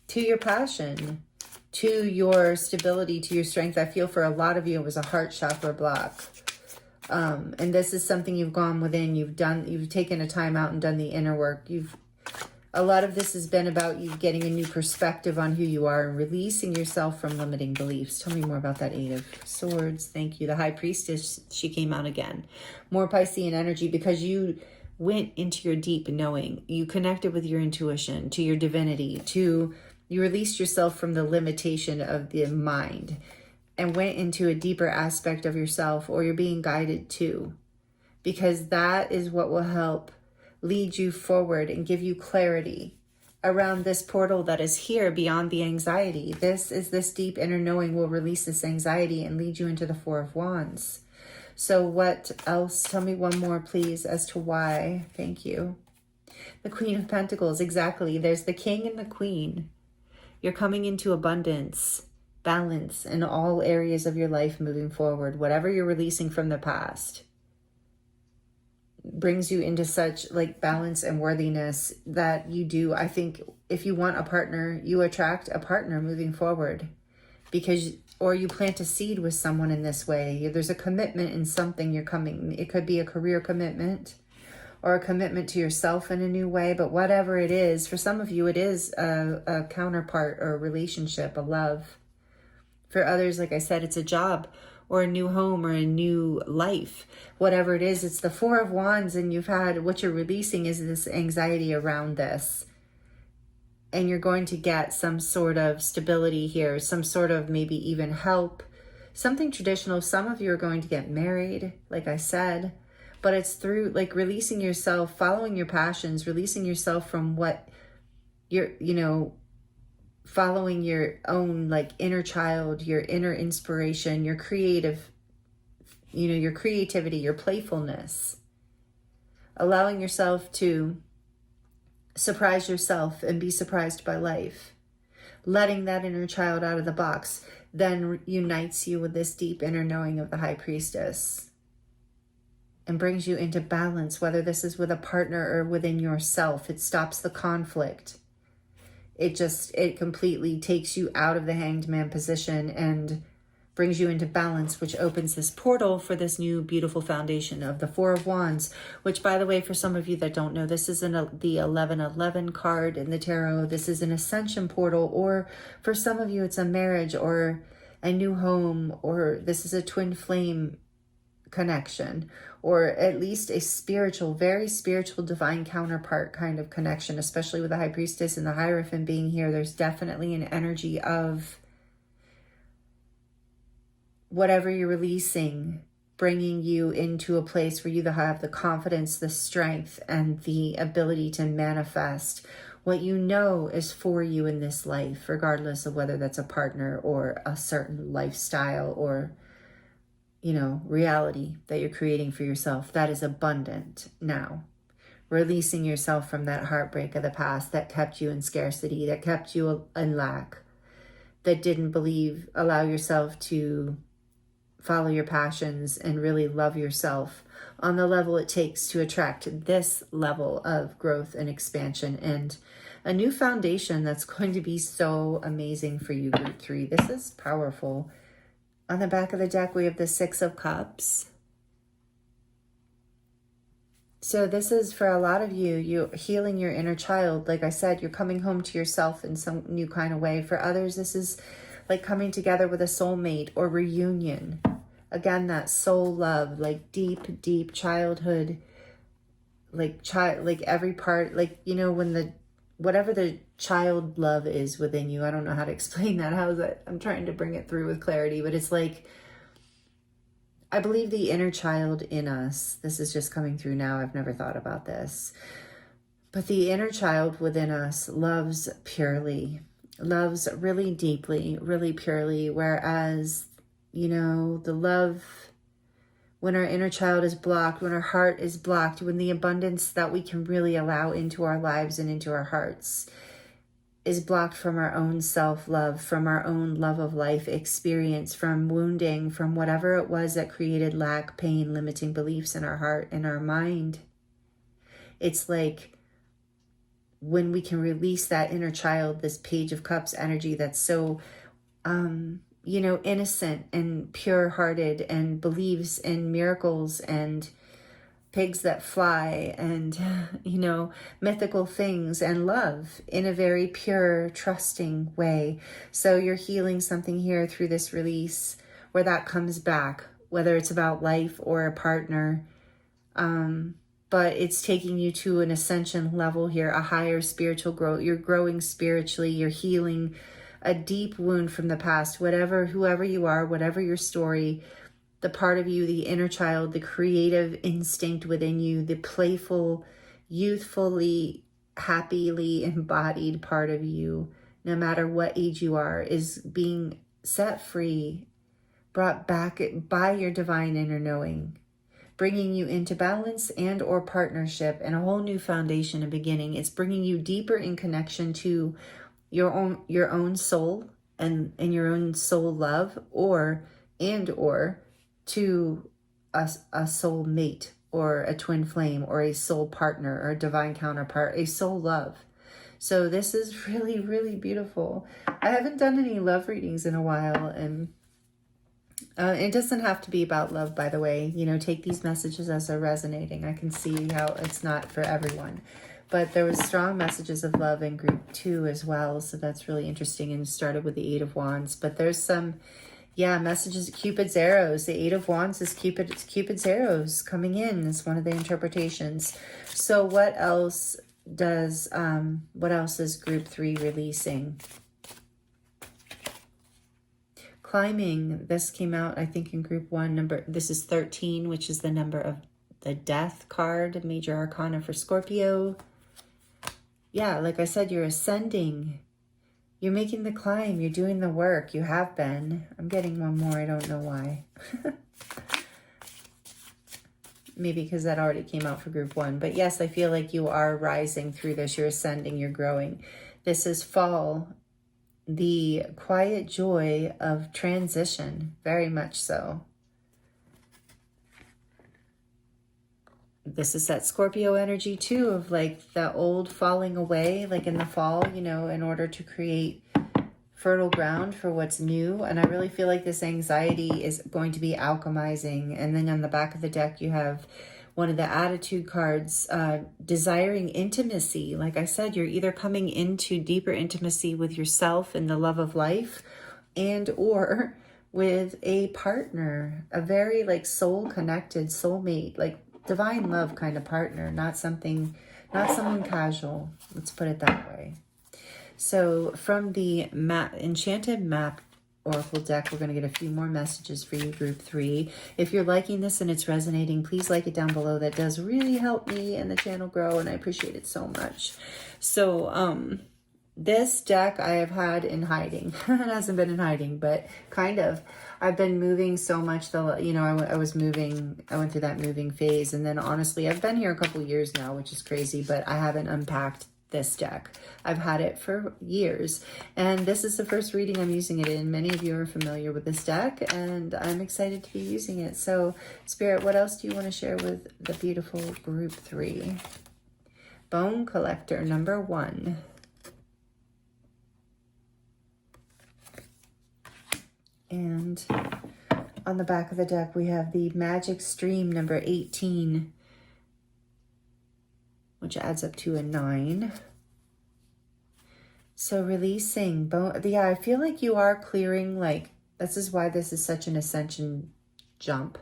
to your passion, to your stability, to your strength. I feel for a lot of you, it was a heart chakra block. And this is something you've gone within. You've taken a time out and done the inner work. A lot of this has been about you getting a new perspective on who you are and releasing yourself from limiting beliefs. Tell me more about that Eight of Swords. Thank you. The High Priestess, she came out again. More Piscean energy because you went into your deep knowing. You connected with your intuition, to your divinity, you released yourself from the limitation of the mind and went into a deeper aspect of yourself, or you're being guided to, because that is what will help lead you forward and give you clarity around this portal that is here beyond the anxiety. This deep inner knowing will release this anxiety and lead you into the Four of Wands. So what else? Tell me one more, please, as to why. Thank you. The Queen of Pentacles, exactly. There's the King and the Queen. You're coming into abundance, balance in all areas of your life moving forward. Whatever you're releasing from the past brings you into such like balance and worthiness that you do. I think if you want a partner, you attract a partner moving forward, or you plant a seed with someone in this way. There's a commitment in something you're coming. It could be a career commitment or a commitment to yourself in a new way, but whatever it is, for some of you, it is a counterpart or a relationship, a love. For others, like I said, it's a job or a new home or a new life. Whatever it is, it's the Four of Wands, and what you're releasing is this anxiety around this. And you're going to get some sort of stability here, some sort of maybe even help, something traditional. Some of you are going to get married, like I said, but it's through like releasing yourself, following your passions, releasing yourself from what you're, following your own like inner child, your inner inspiration, your creative, your creativity, your playfulness, allowing yourself to surprise yourself and be surprised by life. Letting that inner child out of the box then unites you with this deep inner knowing of the High Priestess and brings you into balance, whether this is with a partner or within yourself. It stops the conflict. It completely takes you out of the Hanged Man position and brings you into balance, which opens this portal for this new beautiful foundation of the Four of Wands, which, by the way, for some of you that don't know, this is the 1111 card in the tarot. This is an ascension portal, or for some of you, it's a marriage or a new home, or this is a twin flame connection, or at least a spiritual, very spiritual, divine counterpart kind of connection, especially with the High Priestess and the Hierophant being here. There's definitely an energy of whatever you're releasing, bringing you into a place where you have the confidence, the strength, and the ability to manifest what you know is for you in this life, regardless of whether that's a partner or a certain lifestyle or reality that you're creating for yourself. That is abundant now. Releasing yourself from that heartbreak of the past that kept you in scarcity, that kept you in lack, that didn't allow yourself to follow your passions and really love yourself on the level it takes to attract this level of growth and expansion and a new foundation that's going to be so amazing for you, Group 3. This is powerful. On the back of the deck, we have the Six of Cups. So this is for a lot of you healing your inner child. Like I said, you're coming home to yourself in some new kind of way. For others, this is like coming together with a soulmate or reunion. Again, that soul love, like deep, deep childhood, like every part, like, when whatever the child love is within you. I don't know how to explain that. How is that? I'm trying to bring it through with clarity, but it's like, I believe the inner child in us, this is just coming through now. I've never thought about this, But the inner child within us loves purely, loves really deeply, really purely. Whereas, you know, the love, when our inner child is blocked, when our heart is blocked, when the abundance that we can really allow into our lives and into our hearts is blocked from our own self-love, from our own love of life experience, from wounding, from whatever it was that created lack, pain, limiting beliefs in our heart and our mind. It's like when we can release that inner child, this Page of Cups energy that's so, you know, innocent and pure-hearted and believes in miracles and pigs that fly and, you know, mythical things and love in a very pure, trusting way. So you're healing something here through this release where that comes back, whether it's about life or a partner. But it's taking you to an ascension level here, a higher spiritual growth. You're growing spiritually. You're healing a deep wound from the past, whoever you are, whatever your story, the part of you, the inner child, the creative instinct within you, the playful, youthfully, happily embodied part of you, no matter what age you are, is being set free, brought back by your divine inner knowing, bringing you into balance and or partnership and a whole new foundation and beginning. It's bringing you deeper in connection to your own soul and your own soul love, or to a soul mate or a twin flame or a soul partner or a divine counterpart, a soul love. So this is really, really beautiful. I haven't done any love readings in a while, and it doesn't have to be about love, by the way. You know, take these messages as they're resonating. I can see how it's not for everyone. But there was strong messages of love in group 2 as well. So that's really interesting, and started with the 8 of Wands. But there's some, yeah, messages, Cupid's arrows. The 8 of Wands is Cupid's arrows coming in. It's one of the interpretations. So what else is group 3 releasing? Climbing. This came out, I think, in group 1. This is 13, which is the number of the Death card, Major Arcana for Scorpio. Yeah, like I said, you're ascending. You're making the climb. You're doing the work. You have been. I'm getting one more. I don't know why. Maybe because that already came out for group 1. But yes, I feel like you are rising through this. You're ascending. You're growing. This is fall. The quiet joy of transition. Very much so. This is that Scorpio energy too, of like the old falling away, like in the fall, you know, in order to create fertile ground for what's new. And I really feel like this anxiety is going to be alchemizing. And then on the back of the deck, you have one of the attitude cards, desiring intimacy. Like I said, you're either coming into deeper intimacy with yourself and the love of life, and or with a partner, a very like soul connected soulmate, like divine love kind of partner, not someone casual. Let's put it that way. So from the Enchanted Map Oracle deck, we're going to get a few more messages for you, group 3. If you're liking this and it's resonating, please like it down below. That does really help me and the channel grow, and I appreciate it so much. So this deck I have had in hiding. It hasn't been in hiding, but kind of. I've been moving so much, you know, I went through that moving phase. And then honestly, I've been here a couple years now, which is crazy, but I haven't unpacked this deck. I've had it for years, and this is the first reading I'm using it in. Many of you are familiar with this deck, and I'm excited to be using it. So Spirit, what else do you want to share with the beautiful group 3? Bone Collector number 1. And on the back of the deck, we have the Magic Stream number 18, which adds up to a 9. So releasing bone. Yeah, I feel like you are clearing, like, this is why this is such an ascension jump.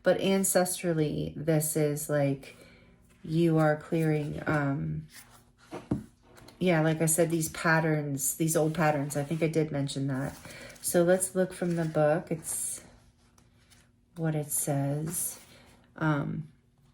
But ancestrally, this is like you are clearing, yeah, like I said, these patterns, these old patterns. I think I did mention that. So let's look from the book. It's what it says.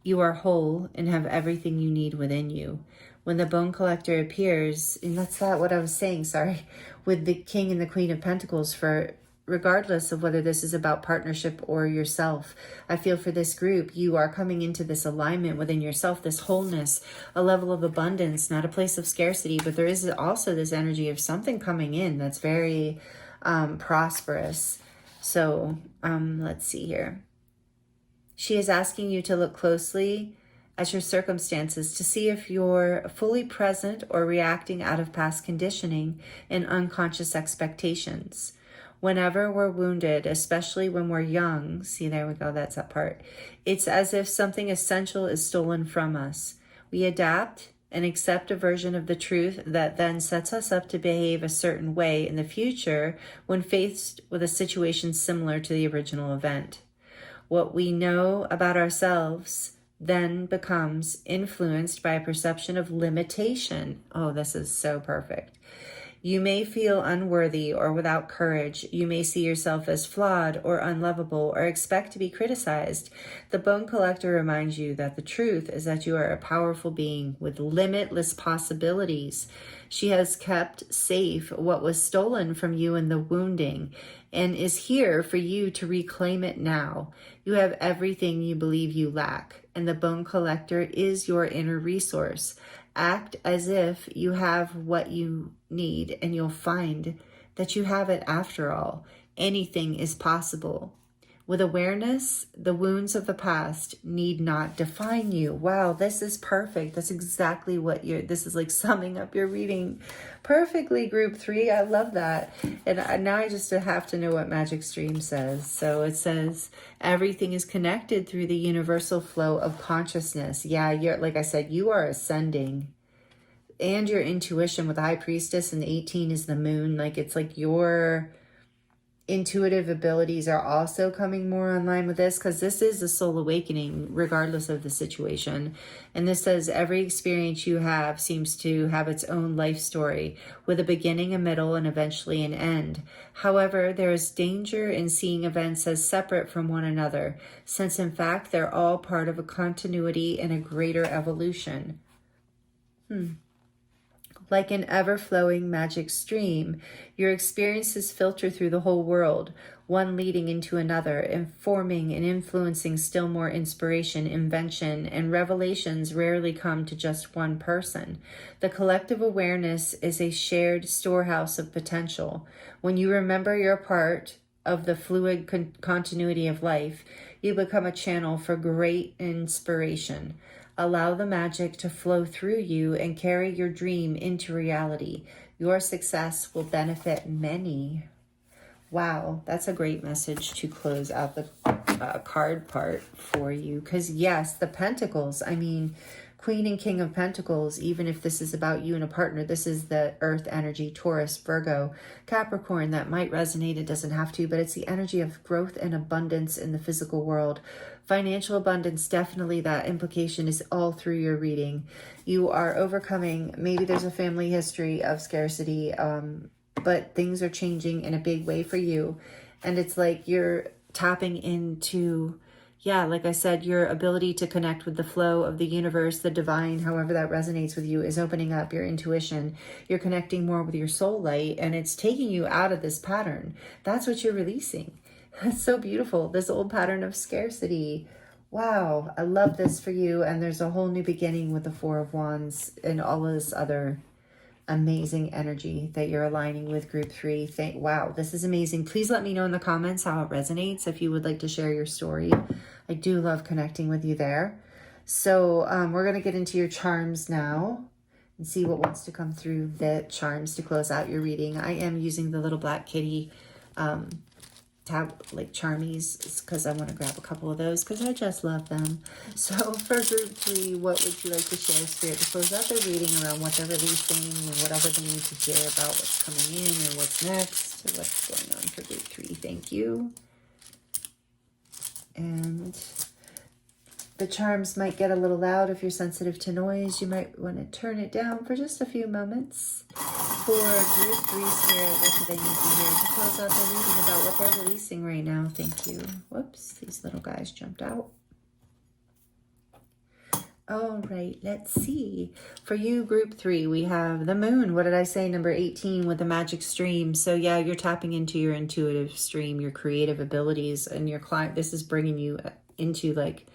You are whole and have everything you need within you. When the bone collector appears, and that's not what I was saying, sorry, with the King and the Queen of Pentacles, for regardless of whether this is about partnership or yourself, I feel for this group, you are coming into this alignment within yourself, this wholeness, a level of abundance, not a place of scarcity, but there is also this energy of something coming in that's very prosperous. So let's see here. She is asking you to look closely at your circumstances to see if you're fully present or reacting out of past conditioning and unconscious expectations. Whenever we're wounded, especially when we're young, see, there we go, that's that part. It's as if something essential is stolen from us. We adapt and accept a version of the truth that then sets us up to behave a certain way in the future when faced with a situation similar to the original event. What we know about ourselves then becomes influenced by a perception of limitation. Oh, this is so perfect. You may feel unworthy or without courage. You may see yourself as flawed or unlovable or expect to be criticized. The bone collector reminds you that the truth is that you are a powerful being with limitless possibilities. She has kept safe what was stolen from you in the wounding and is here for you to reclaim it now. You have everything you believe you lack, and the bone collector is your inner resource. Act as if you have what you need, and you'll find that you have it after all. Anything is possible. With awareness, the wounds of the past need not define you. Wow, this is perfect. That's exactly what this is like summing up your reading perfectly, group 3. I love that. And now I just have to know what Magic Stream says. So it says, everything is connected through the universal flow of consciousness. Yeah, like I said, you are ascending. And your intuition with the High Priestess and the 18 is the moon. Like, it's like your intuitive abilities are also coming more online with this, because this is a soul awakening regardless of the situation. And this says every experience you have seems to have its own life story with a beginning, a middle, and eventually an end. However, there is danger in seeing events as separate from one another, since in fact they're all part of a continuity and a greater evolution. Like an ever-flowing magic stream, your experiences filter through the whole world, one leading into another, informing and influencing still more inspiration, invention, and revelations rarely come to just one person. The collective awareness is a shared storehouse of potential. When you remember you're part of the fluid continuity of life, you become a channel for great inspiration. Allow the magic to flow through you and carry your dream into reality. Your success will benefit many. Wow, that's a great message to close out the card part for you. Because yes, the Pentacles, I mean, Queen and King of Pentacles, even if this is about you and a partner, this is the earth energy, Taurus, Virgo, Capricorn, that might resonate. It doesn't have to, but it's the energy of growth and abundance in the physical world. Financial abundance, definitely that implication is all through your reading. You are overcoming, maybe there's a family history of scarcity, but things are changing in a big way for you. And it's like you're tapping into, yeah, like I said, your ability to connect with the flow of the universe, the divine, however that resonates with you, is opening up your intuition. You're connecting more with your soul light, and it's taking you out of this pattern. That's what you're releasing. It's so beautiful. This old pattern of scarcity. Wow, I love this for you. And there's a whole new beginning with the Four of Wands and all of this other amazing energy that you're aligning with, group 3. Wow, this is amazing. Please let me know in the comments how it resonates, if you would like to share your story. I do love connecting with you there. So we're going to get into your charms now and see what wants to come through the charms to close out your reading. I am using the little black kitty tab, like charmies, because I want to grab a couple of those because I just love them. So for group 3, what would you like to share, Spirit, to close out the reading around what they're releasing and whatever they need to share about what's coming in and what's next, or what's going on for group 3? Thank you. And the charms might get a little loud. If you're sensitive to noise, you might want to turn it down for just a few moments. For group 3, Spirit, what do they need to hear to close out the reading about what they're releasing right now? Thank you. Whoops, these little guys jumped out. All right, let's see. For you, group 3, we have the moon. What did I say? Number 18 with the magic stream. So yeah, you're tapping into your intuitive stream, your creative abilities, and your client. This is bringing you into like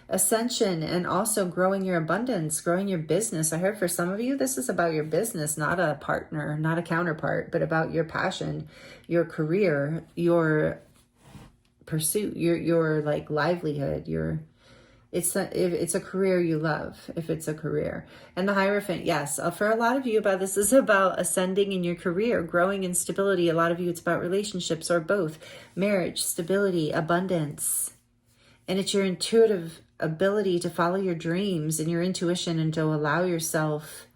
ascension and also growing your abundance, growing your business. I heard for some of you, this is about your business, not a partner, not a counterpart, but about your passion, your career, your pursuit, your like livelihood, if it's a career you love, if it's a career. And the Hierophant, yes, for a lot of you, about this is about ascending in your career, growing in stability. A lot of you, it's about relationships or both, marriage, stability, abundance. And it's your intuitive ability to follow your dreams and your intuition and to allow yourself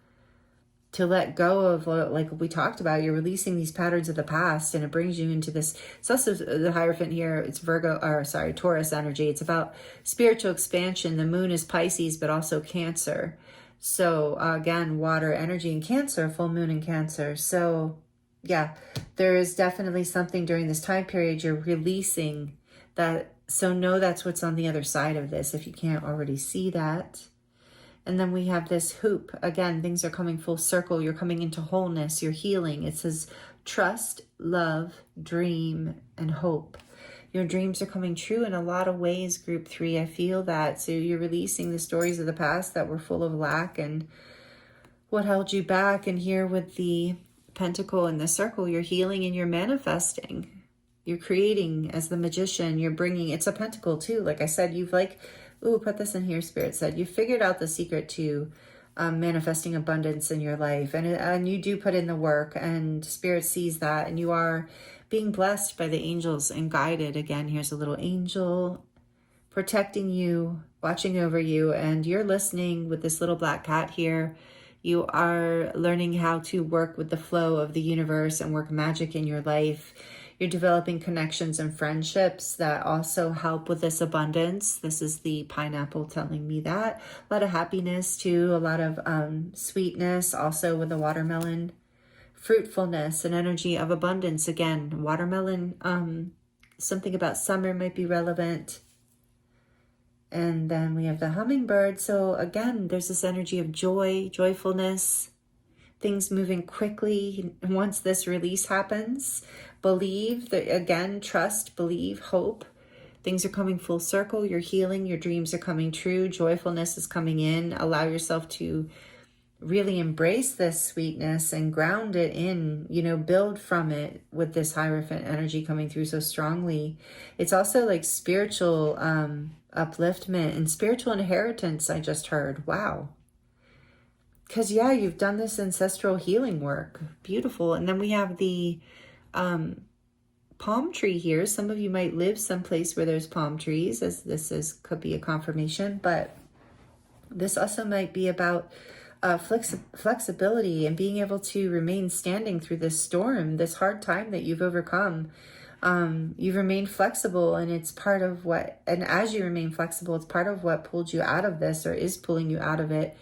to let go of, like we talked about, you're releasing these patterns of the past, and it brings you into this. It's also the Hierophant here. It's Taurus energy. It's about spiritual expansion. The moon is Pisces, but also Cancer. So again, water energy in Cancer, full moon in Cancer. So yeah, there is definitely something during this time period you're releasing that. So know that's what's on the other side of this, if you can't already see that. And then we have this hoop. Again, things are coming full circle. You're coming into wholeness. You're healing. It says trust, love, dream, and hope. Your dreams are coming true in a lot of ways, group 3. I feel that. So you're releasing the stories of the past that were full of lack and what held you back. And here with the pentacle and the circle, you're healing and you're manifesting. You're creating as the magician. You're bringing, it's a pentacle too. Like I said, you've like, ooh, put this in here, Spirit said. You figured out the secret to manifesting abundance in your life. And you do put in the work, and Spirit sees that. And you are being blessed by the angels and guided. Again, here's a little angel protecting you, watching over you. And you're listening with this little black cat here. You are learning how to work with the flow of the universe and work magic in your life. You're developing connections and friendships that also help with this abundance. This is the pineapple telling me that. A lot of happiness too, a lot of sweetness also with the watermelon. Fruitfulness and energy of abundance. Again, watermelon, something about summer might be relevant. And then we have the hummingbird. So again, there's this energy of joy, joyfulness, things moving quickly. Once this release happens, believe that, again, trust, believe, hope. Things are coming full circle. You're healing. Your dreams are coming true. Joyfulness is coming in. Allow yourself to really embrace this sweetness and ground it in, build from it with this Hierophant energy coming through so strongly. It's also like spiritual upliftment and spiritual inheritance, I just heard. Wow. Because, yeah, you've done this ancestral healing work. Beautiful. And then we have the palm tree here. Some of you might live someplace where there's palm trees, as could be a confirmation. But this also might be about flexibility and being able to remain standing through this storm, this hard time that you've overcome. You've remained flexible, and it's part of and as you remain flexible, it's part of what pulled you out of this or is pulling you out of it.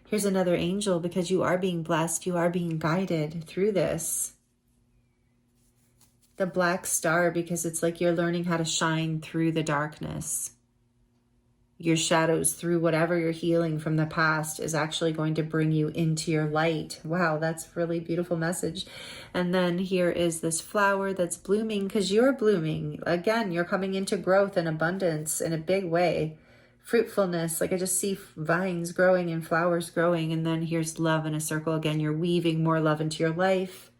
Here's another angel, because you are being blessed. You are being guided through this. The black star, because it's like you're learning how to shine through the darkness. Your shadows, through whatever you're healing from the past, is actually going to bring you into your light. Wow, that's a really beautiful message. And then here is this flower that's blooming, because you're blooming. Again, you're coming into growth and abundance in a big way. Fruitfulness, like I just see vines growing and flowers growing. And then here's love in a circle. Again, you're weaving more love into your life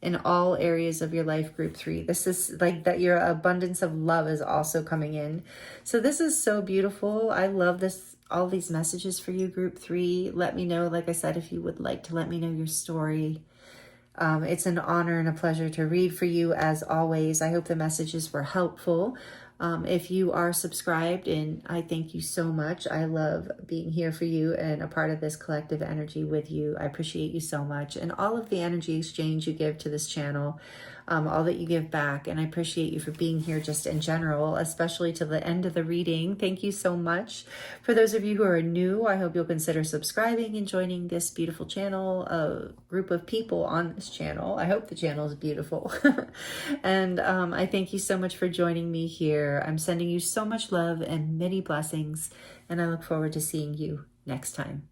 in all areas of your life, group 3. This is like that your abundance of love is also coming in. So this is so beautiful. I love this, all these messages for you, group 3. Let me know, like I said, if you would like to let me know your story. It's an honor and a pleasure to read for you, as always. I hope the messages were helpful. If you are subscribed, and I thank you so much. I love being here for you and a part of this collective energy with you. I appreciate you so much, and all of the energy exchange you give to this channel, all that you give back. And I appreciate you for being here just in general, especially to the end of the reading. Thank you so much. For those of you who are new, I hope you'll consider subscribing and joining this beautiful channel, a group of people on this channel. I hope the channel is beautiful. And I thank you so much for joining me here. I'm sending you so much love and many blessings, and I look forward to seeing you next time.